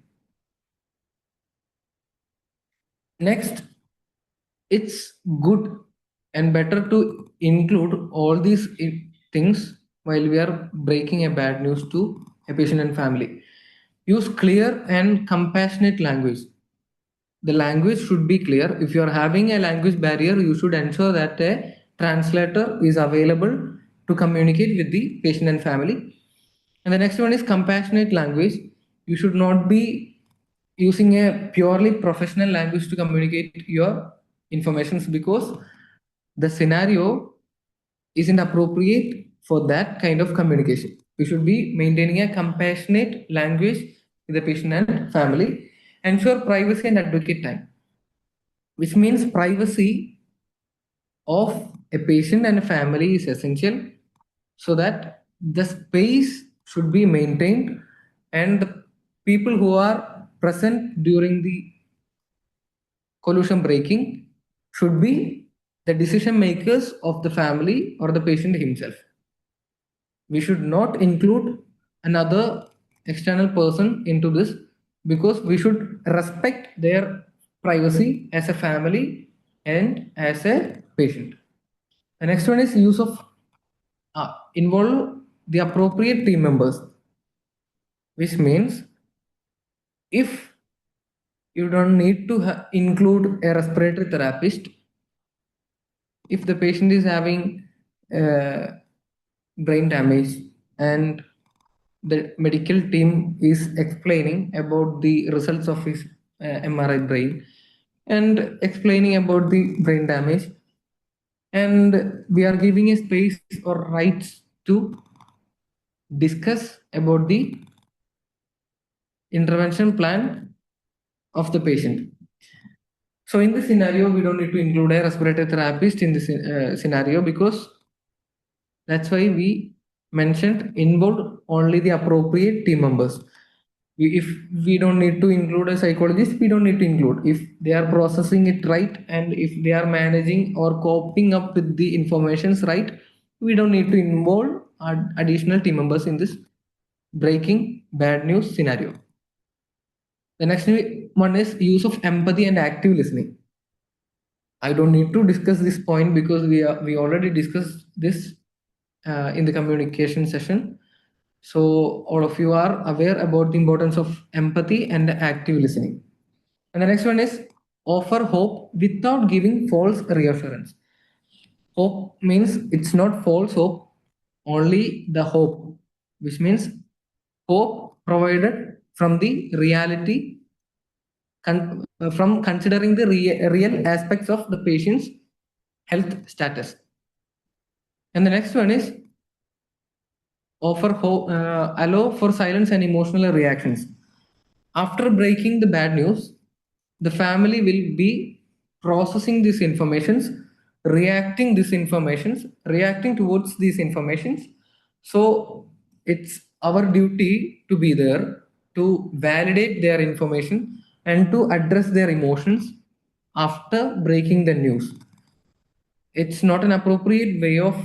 Speaker 2: Next, it's good and better to include all these things while we are breaking a bad news to a patient and family. Use clear and compassionate language. The language should be clear. If you are having a language barrier, you should ensure that a translator is available to communicate with the patient and family. And the next one is compassionate language. You should not be using a purely professional language to communicate your informations, because the scenario isn't appropriate for that kind of communication. We should be maintaining a compassionate language with the patient and family. Ensure privacy and advocate time, which means privacy of a patient and a family is essential, so that the space should be maintained, and the people who are present during the collusion breaking should be the decision makers of the family or the patient himself. We should not include another external person into this, because we should respect their privacy as a family and as a patient. The next one is use of involve the appropriate team members, which means if you don't need to include a respiratory therapist, if the patient is having uh, brain damage and the medical team is explaining about the results of his MRI brain and explaining about the brain damage, and we are giving a space or rights to discuss about the intervention plan of the patient. So in this scenario, we don't need to include a respiratory therapist in this scenario, because that's why we mentioned involved only the appropriate team members. If we don't need to include a psychologist, we don't need to include. If they are processing it right, and if they are managing or coping up with the informations right, we don't need to involve additional team members in this breaking bad news scenario. The next one is use of empathy and active listening. I don't need to discuss this point, because we already discussed this in the communication session. So all of you are aware about the importance of empathy and active listening. And the next one is offer hope without giving false reassurance. Hope means it's not false hope, only the hope, which means hope provided from the reality, from considering the real aspects of the patient's health status. And the next one is offer hope, allow for silence and emotional reactions. After breaking the bad news, the family will be processing these informations, reacting towards these informations. So it's our duty to be there to validate their information and to address their emotions after breaking the news. It's not an appropriate way of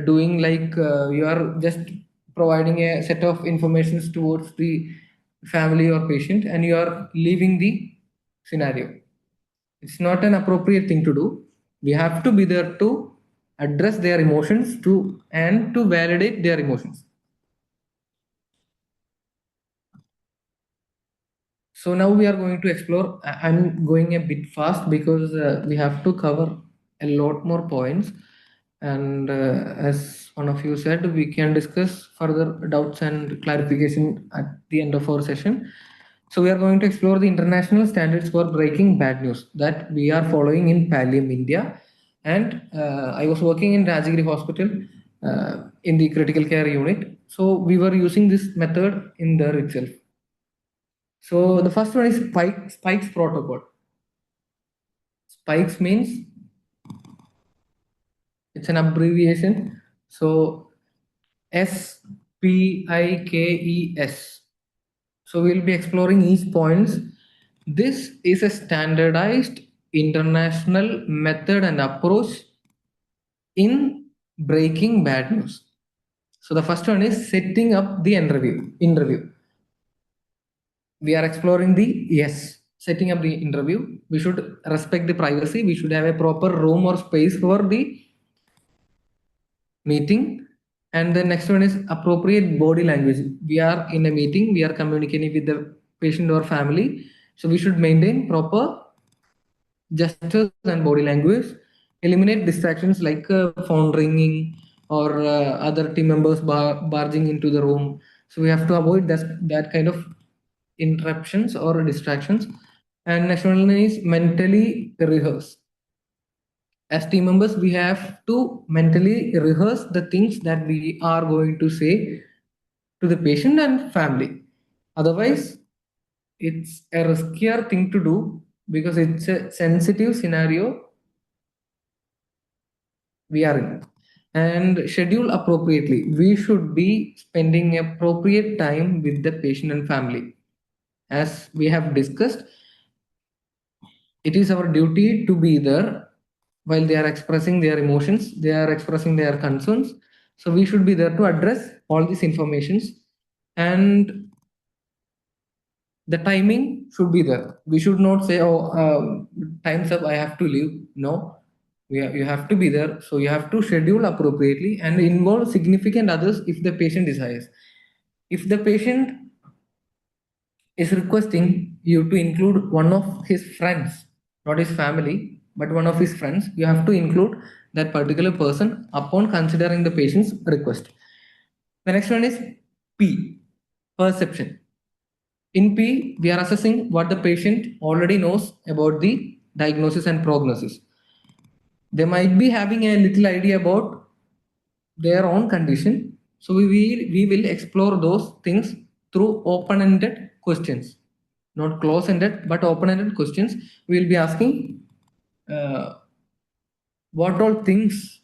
Speaker 2: doing, like you are just providing a set of informations towards the family or patient and you are leaving the scenario. It's not an appropriate thing to do. We have to be there to address their emotions to and to validate their emotions. So now we are going to explore. I'm going a bit fast because we have to cover a lot more points. And as one of you said, we can discuss further doubts and clarification at the end of our session. So we are going to explore the international standards for breaking bad news that we are following in Pallium, India. And I was working in Rajagiri Hospital in the critical care unit. So we were using this method in there itself. So the first one is spikes protocol. Spikes means it's an abbreviation. So SPIKES. So we'll be exploring each points. This is a standardized international method and approach in breaking bad news. So the first one is setting up the interview. We are exploring the setting up the interview. We should respect the privacy. We should have a proper room or space for the meeting. And the next one is appropriate body language. We are in a meeting, we are communicating with the patient or family, so we should maintain proper gestures and body language. Eliminate distractions like phone ringing or other team members barging into the room. So we have to avoid that kind of interruptions or distractions. And next one is mentally rehearse. As team members, we have to mentally rehearse the things that we are going to say to the patient and family. Otherwise, it's a riskier thing to do because it's a sensitive scenario we are in. And schedule appropriately. We should be spending appropriate time with the patient and family. As we have discussed, it is our duty to be there while they are expressing their emotions, they are expressing their concerns. So we should be there to address all these informations, and the timing should be there. We should not say, oh, time's up, I have to leave. No, you have to be there. So you have to schedule appropriately and involve significant others if the patient desires. If the patient is requesting you to include one of his friends, not his family, but one of his friends, you have to include that particular person upon considering the patient's request. The next one is P, perception. In P, we are assessing what the patient already knows about the diagnosis and prognosis. They might be having a little idea about their own condition. So we will explore those things through open-ended questions, not close-ended, but open-ended questions. We will be asking what all things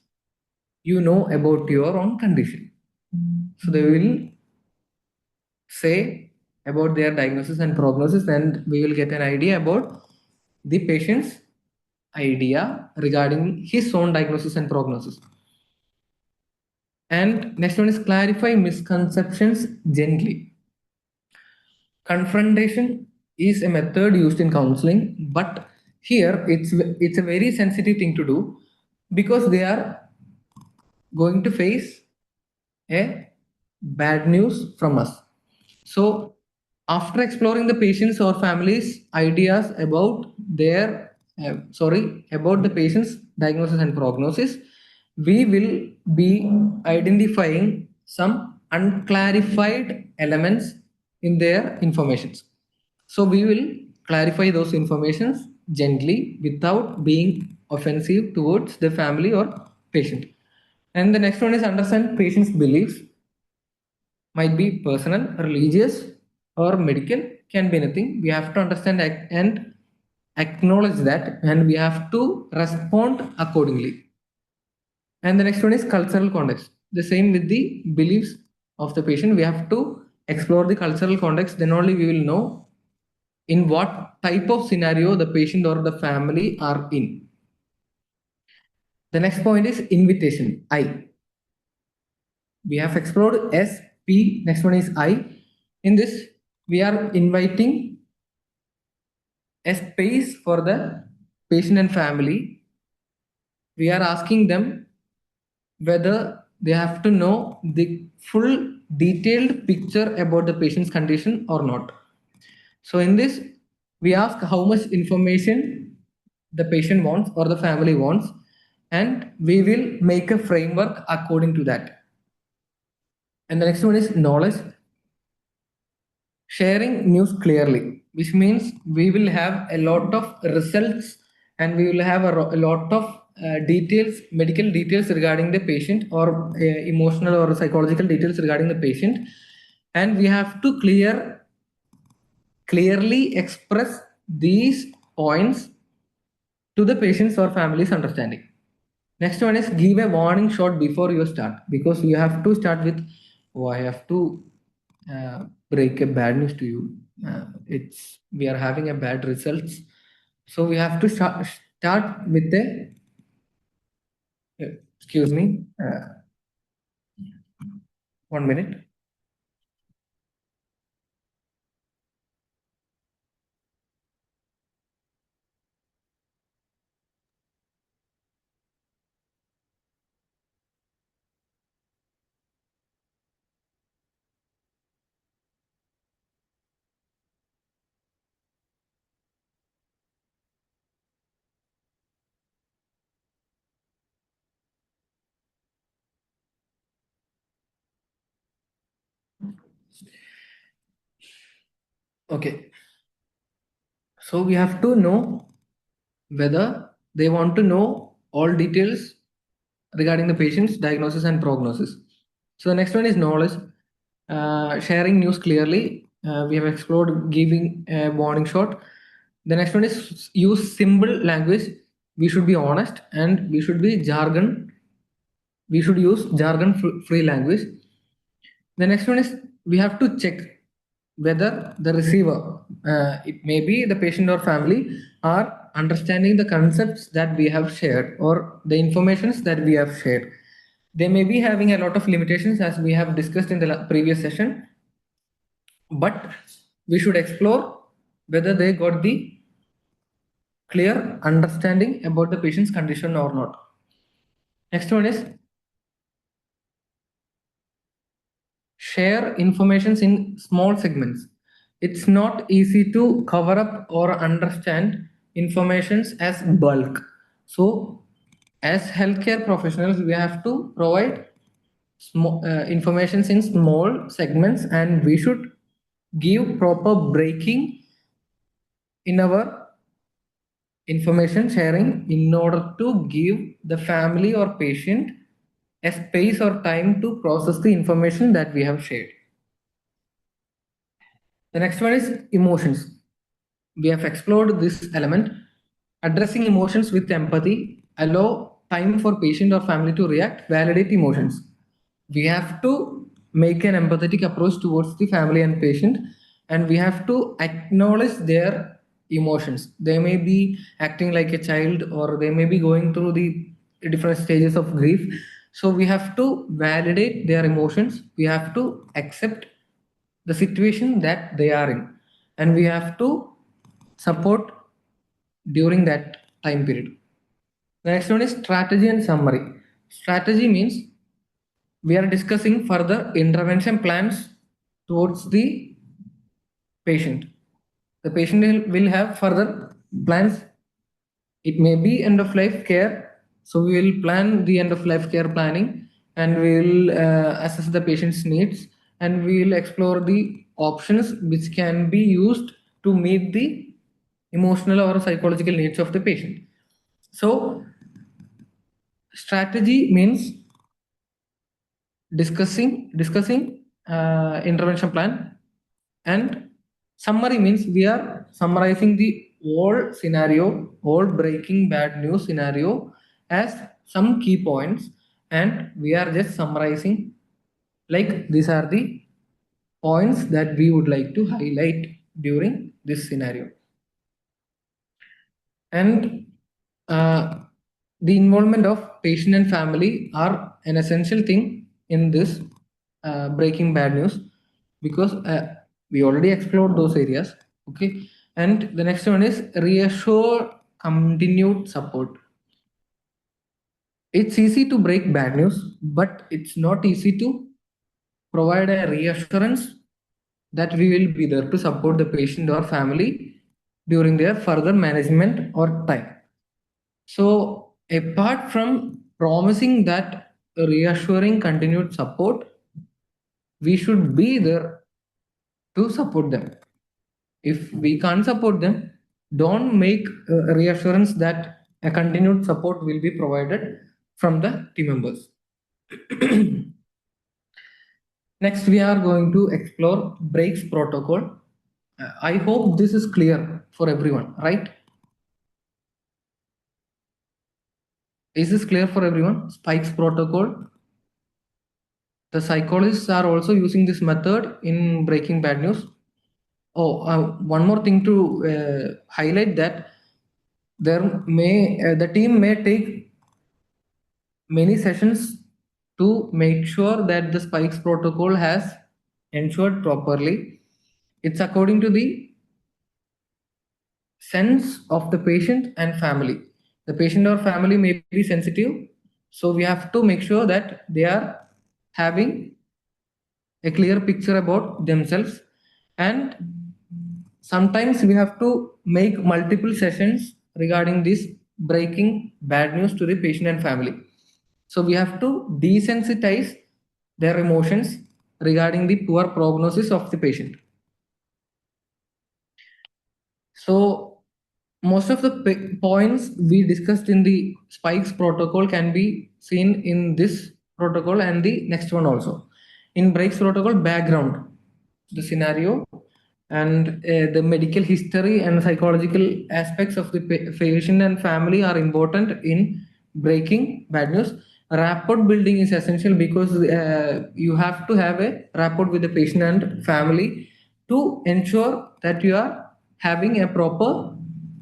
Speaker 2: you know about your own condition. So they will say about their diagnosis and prognosis, and we will get an idea about the patient's idea regarding his own diagnosis and prognosis. And next one is clarify misconceptions gently. Confrontation is a method used in counseling, but here it's a very sensitive thing to do because they are going to face a bad news from us. So After exploring the patient's or family's ideas about about the patient's diagnosis and prognosis, we will be identifying some unclarified elements in their informations. So we will clarify those informations gently without being offensive towards the family or patient. And the next one is understand patient's beliefs. Might be personal, religious, or medical, can be anything. We have to understand and acknowledge that, and we have to respond accordingly. And the next one is cultural context. The same with the beliefs of the patient. We have to explore the cultural context, then only we will know in what type of scenario the patient or the family are in. The next point is invitation, I. We have explored S, P, next one is I. In this, we are inviting a space for the patient and family. We are asking them whether they have to know the full detailed picture about the patient's condition or not. So in this, we ask how much information the patient wants or the family wants, and we will make a framework according to that. And the next one is knowledge. Sharing news clearly, which means we will have a lot of results and we will have a lot of details, medical details regarding the patient, or emotional or psychological details regarding the patient, and we have to clearly express these points to the patient's or family's understanding. Next one is give a warning shot before you start, because you have to start with, oh, I have to break a bad news to you. It's we are having a bad results, so we have to start with a excuse me, 1 minute. Okay, so we have to know whether they want to know all details regarding the patient's diagnosis and prognosis. So the next one is knowledge. Sharing news clearly. We have explored giving a warning shot. The next one is use simple language. We should be honest and we should be jargon. We should use jargon-free language. The next one is we have to check whether the receiver, it may be the patient or family, are understanding the concepts that we have shared or the informations that we have shared. They may be having a lot of limitations, as we have discussed in the previous session, but we should explore whether they got the clear understanding about the patient's condition or not. Next one is share informations in small segments. It's not easy to cover up or understand informations as bulk. So as healthcare professionals, we have to provide small informations in small segments, and we should give proper breaking in our information sharing in order to give the family or patient a space or time to process the information that we have shared. The next one is emotions. We have explored this element. Addressing emotions with empathy, allow time for patient or family to react, validate emotions. We have to make an empathetic approach towards the family and patient, and we have to acknowledge their emotions. They may be acting like a child, or they may be going through the different stages of grief. So we have to validate their emotions. We have to accept the situation that they are in, and we have to support during that time period. The next one is strategy and summary. Strategy means we are discussing further intervention plans towards the patient. The patient will have further plans. It may be end of life care, so we will plan the end of life care planning, and we will assess the patient's needs, and we will explore the options which can be used to meet the emotional or psychological needs of the patient. So strategy means discussing intervention plan, and summary means we are summarizing the whole scenario, whole breaking bad news scenario as some key points, and we are just summarizing like these are the points that we would like to highlight during this scenario. And the involvement of patient and family are an essential thing in this breaking bad news, because we already explored those areas. Okay, and the next one is reassure continued support. It's easy to break bad news, but it's not easy to provide a reassurance that we will be there to support the patient or family during their further management or time. So, apart from promising that reassuring continued support, we should be there to support them. If we can't support them, don't make reassurance that a continued support will be provided from the team members. Next, we are going to explore breaks protocol. I hope this is clear for everyone, right? Is this clear for everyone? Spikes protocol. The psychologists are also using this method in breaking bad news. Oh, one more thing to highlight that the team may take many sessions to make sure that the spikes protocol has ensured properly. It's according to the sense of the patient and family. The patient or family may be sensitive, so we have to make sure that they are having a clear picture about themselves, and sometimes we have to make multiple sessions regarding this breaking bad news to the patient and family. So we have to desensitize their emotions regarding the poor prognosis of the patient. So most of the points we discussed in the spikes protocol can be seen in this protocol and the next one also. In breaks protocol, background, the scenario, and the medical history and psychological aspects of the patient and family are important in breaking bad news. Rapport building is essential because you have to have a rapport with the patient and family to ensure that you are having a proper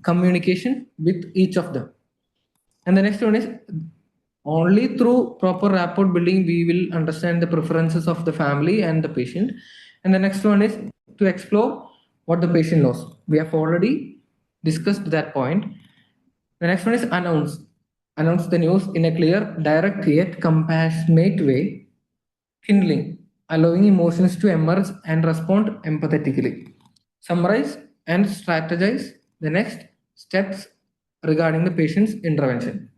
Speaker 2: communication with each of them. And the next one is only through proper rapport building we will understand the preferences of the family and the patient. And the next one is to explore what the patient knows. We have already discussed that point. The next one is announce. Announce the news in a clear, direct yet compassionate way, kindling, allowing emotions to emerge and respond empathetically. Summarize and strategize the next steps regarding the patient's intervention.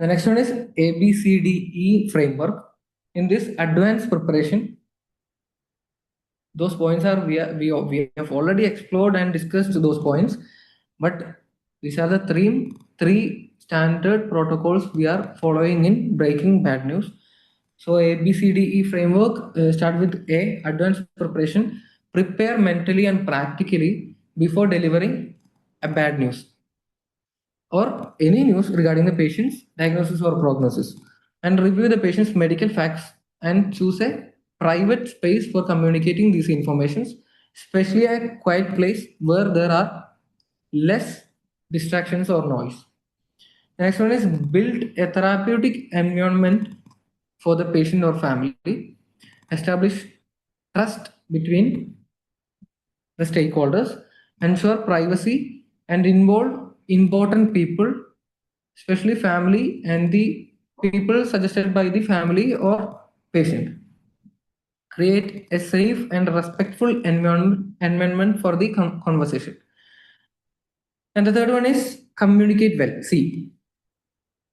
Speaker 2: The next one is ABCDE framework. In this advanced preparation, those points are we have already explored and discussed those points, but these are the three standard protocols we are following in breaking bad news. So ABCDE framework start with A, advanced preparation. Prepare mentally and practically before delivering a bad news or any news regarding the patient's diagnosis or prognosis, and review the patient's medical facts and choose a private space for communicating these informations, especially a quiet place where there are less distractions or noise. The next one is build a therapeutic environment for the patient or family. Establish trust between the stakeholders, ensure privacy, and involve important people, especially family and the people suggested by the family or patient. create a safe and respectful environment for the conversation. And the third one is communicate well. See,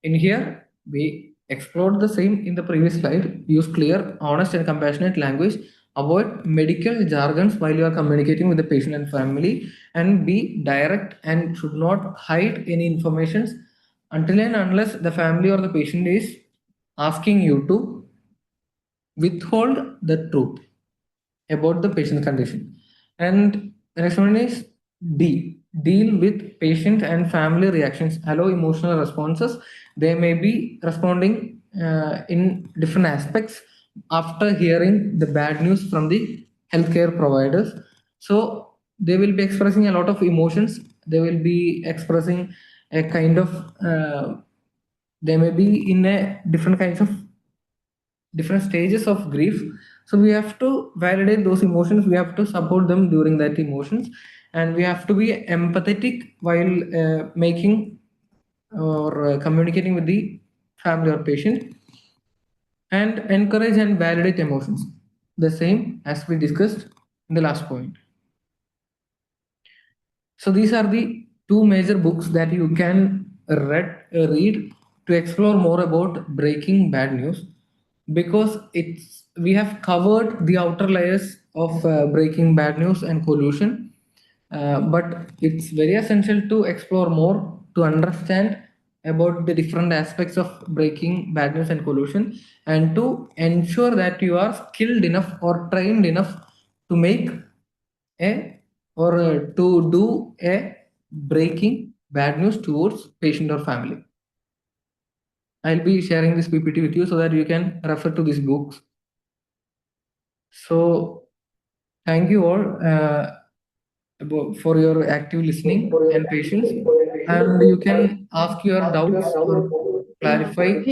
Speaker 2: in here, we explored the same in the previous slide. Use clear, honest, and compassionate language. Avoid medical jargons while you are communicating with the patient and family, and be direct and should not hide any information until and unless the family or the patient is asking you to withhold the truth about the patient condition. And the next one is D. Deal with patient and family reactions. Allow emotional responses. They may be responding in different aspects after hearing the bad news from the healthcare providers. So they will be expressing a lot of emotions. They will be expressing a kind of they may be in a different kinds of different stages of grief. So we have to validate those emotions, we have to support them during that emotions, and we have to be empathetic while making or communicating with the family or patient, and encourage and validate emotions, the same as we discussed in the last point. So these are the two major books that you can read to explore more about breaking bad news, because we have covered the outer layers of breaking bad news and collusion, but it's very essential to explore more to understand about the different aspects of breaking bad news and collusion, and to ensure that you are skilled enough or trained enough to make a or to do a breaking bad news towards patient or family. I'll be sharing this PPT with you so that you can refer to these books. So thank you all for your active listening and patience, and you can ask your doubts or clarify.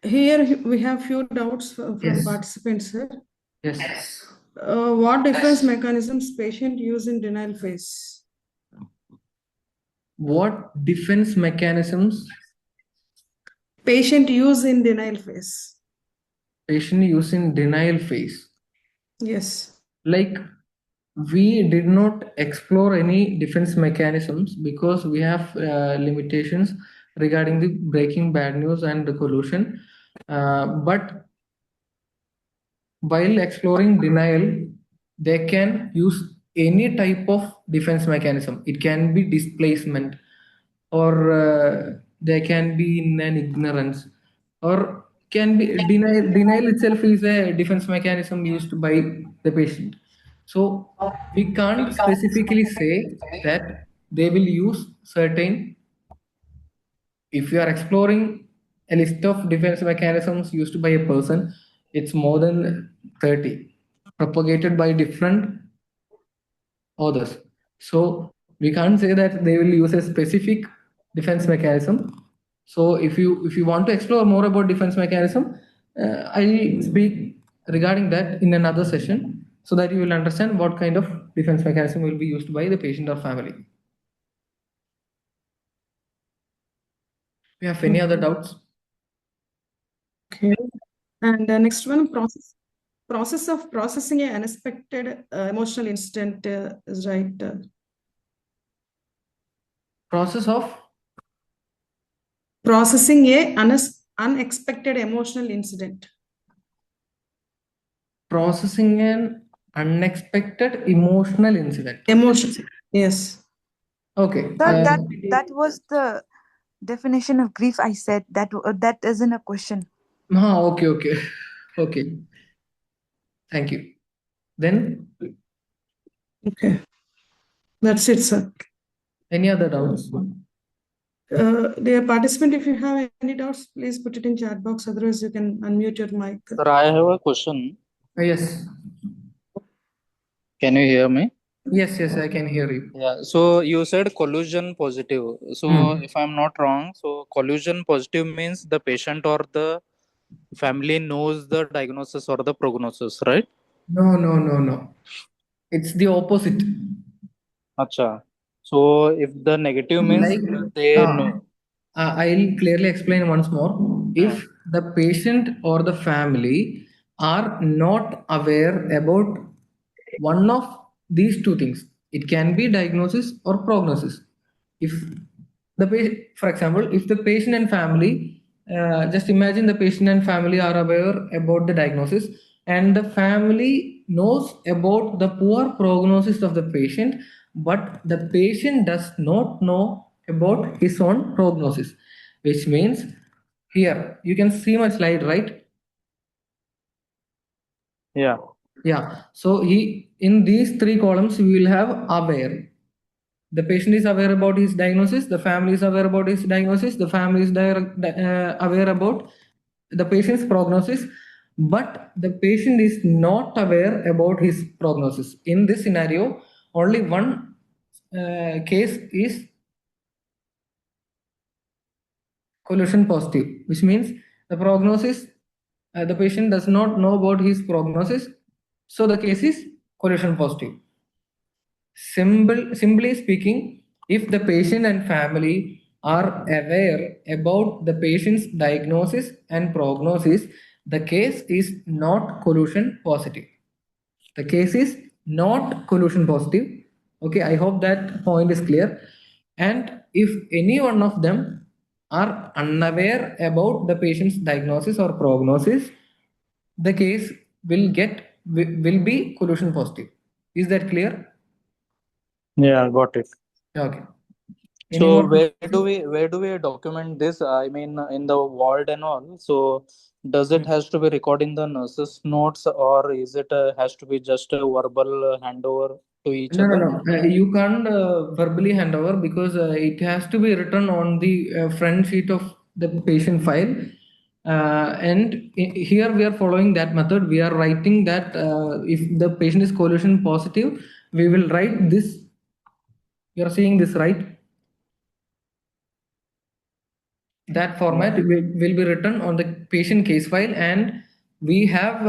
Speaker 1: Here we have few doubts from
Speaker 2: Yes.
Speaker 1: participants, sir.
Speaker 2: Yes.
Speaker 1: What defense mechanisms patient use in denial phase?
Speaker 2: What defense mechanisms
Speaker 1: Patient use in denial phase?
Speaker 2: patient use in denial phase?
Speaker 1: Yes.
Speaker 2: Like, we did not explore any defense mechanisms because we have limitations regarding the breaking bad news and the collusion. But while exploring denial, they can use any type of defense mechanism. It can be displacement, or they can be in an ignorance, or can be denial. Denial itself is a defense mechanism used by the patient. So we can't specifically say that they will use certain. If you are exploring a list of defense mechanisms used by a person, it's more than 30, propagated by different authors. So we can't say that they will use a specific defense mechanism. So if you want to explore more about defense mechanism, I'll speak regarding that in another session so that you will understand what kind of defense mechanism will be used by the patient or family. You have any other doubts?
Speaker 1: Okay. And the next one, process of processing an unexpected emotional incident is right.
Speaker 2: Process of
Speaker 1: Processing a unexpected emotional incident.
Speaker 2: processing an unexpected emotional incident.
Speaker 1: Emotion. Yes.
Speaker 2: Okay.
Speaker 5: Sir, that was the definition of grief. I said that isn't a question.
Speaker 2: Okay. Okay. Thank you. Then
Speaker 1: Okay. That's it, sir.
Speaker 2: any other doubts?
Speaker 1: Dear participant, if you have any doubts, please put it in chat box. Otherwise, you can unmute your mic.
Speaker 6: Sir, I have a question.
Speaker 2: Yes.
Speaker 6: Can you hear me?
Speaker 2: Yes, I can hear you.
Speaker 6: Yeah. So you said collusion positive. So if I'm not wrong, so collusion positive means the patient or the family knows the diagnosis or the prognosis, right?
Speaker 2: No. It's the opposite.
Speaker 6: Acha. So if the negative means
Speaker 2: Like,
Speaker 6: they know.
Speaker 2: I'll clearly explain once more.
Speaker 6: Hmm.
Speaker 2: If the patient or the family are not aware about one of these two things, it can be diagnosis or prognosis. If for example, if the patient and family, just imagine the patient and family are aware about the diagnosis, and the family knows about the poor prognosis of the patient, but the patient does not know about his own prognosis, which means here you can see my slide, right?
Speaker 6: Yeah.
Speaker 2: Yeah. So he, in these three columns we will have aware. The patient is aware about his diagnosis, the family is aware about his diagnosis, the family is aware about the patient's prognosis, but the patient is not aware about his prognosis. In this scenario, only one case is collusion positive, which means the prognosis, the patient does not know about his prognosis, so the case is collusion positive. Simply speaking, if the patient and family are aware about the patient's diagnosis and prognosis, the case is not collusion positive. The case is not collusion positive. Okay, I hope that point is clear. And if any one of them are unaware about the patient's diagnosis or prognosis, the case will be collusion positive. Is that clear?
Speaker 6: Yeah, got it.
Speaker 2: Okay. Any more
Speaker 6: So
Speaker 2: questions?
Speaker 6: where do we document this? I mean, in the ward and all. So does it has to be recorded in the nurses' notes, or is it has to be just a verbal handover to each
Speaker 2: No, no,
Speaker 6: other?
Speaker 2: no. You can't verbally hand over because it has to be written on the front sheet of the patient file. Here we are following that method. We are writing that if the patient is collusion positive, we will write this. You are seeing this, right? That format will be written on the patient case file, and we have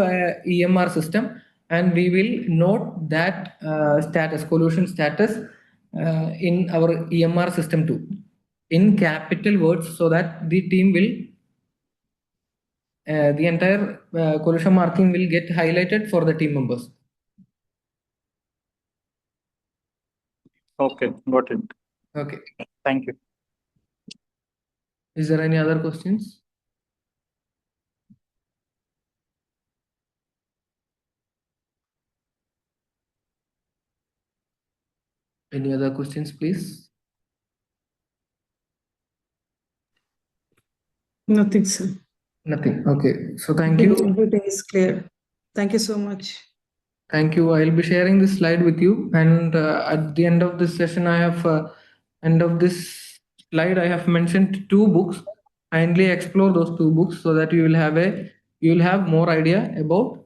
Speaker 2: EMR system, and we will note that status, collusion status, in our EMR system too, in capital words, so that the team will, the entire collusion marking will get highlighted for the team members.
Speaker 6: Okay, got it.
Speaker 2: Okay.
Speaker 6: Thank you.
Speaker 2: Is there any other questions? Any other questions, please?
Speaker 1: Nothing, sir.
Speaker 2: Nothing. Okay. So thank
Speaker 1: Everything,
Speaker 2: you.
Speaker 1: everything is clear. Thank you so much.
Speaker 2: Thank you. I'll be sharing this slide with you. And at the end of this session, end of this slide, I have mentioned two books. Kindly explore those two books so that you will have more idea about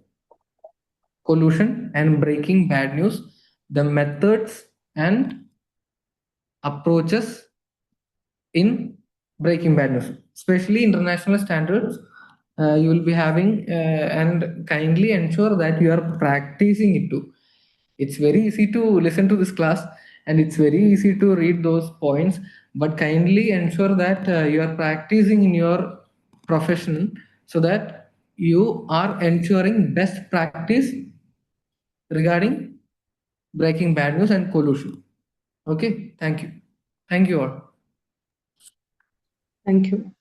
Speaker 2: collusion and breaking bad news, the methods and approaches in breaking bad news, especially international standards. You will be having, and kindly ensure that you are practicing it too. It's very easy to listen to this class, and it's very easy to read those points, but kindly ensure that you are practicing in your profession so that you are ensuring best practice regarding breaking bad news and collusion. Okay, thank you. Thank you all.
Speaker 1: Thank you.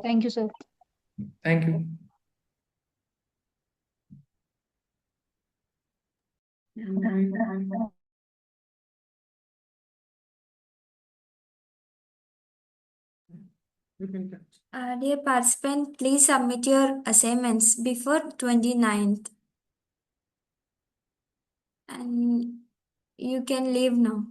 Speaker 3: Thank you, sir.
Speaker 2: Thank you.
Speaker 7: Dear participant, please submit your assignments before 29th. And you can leave now.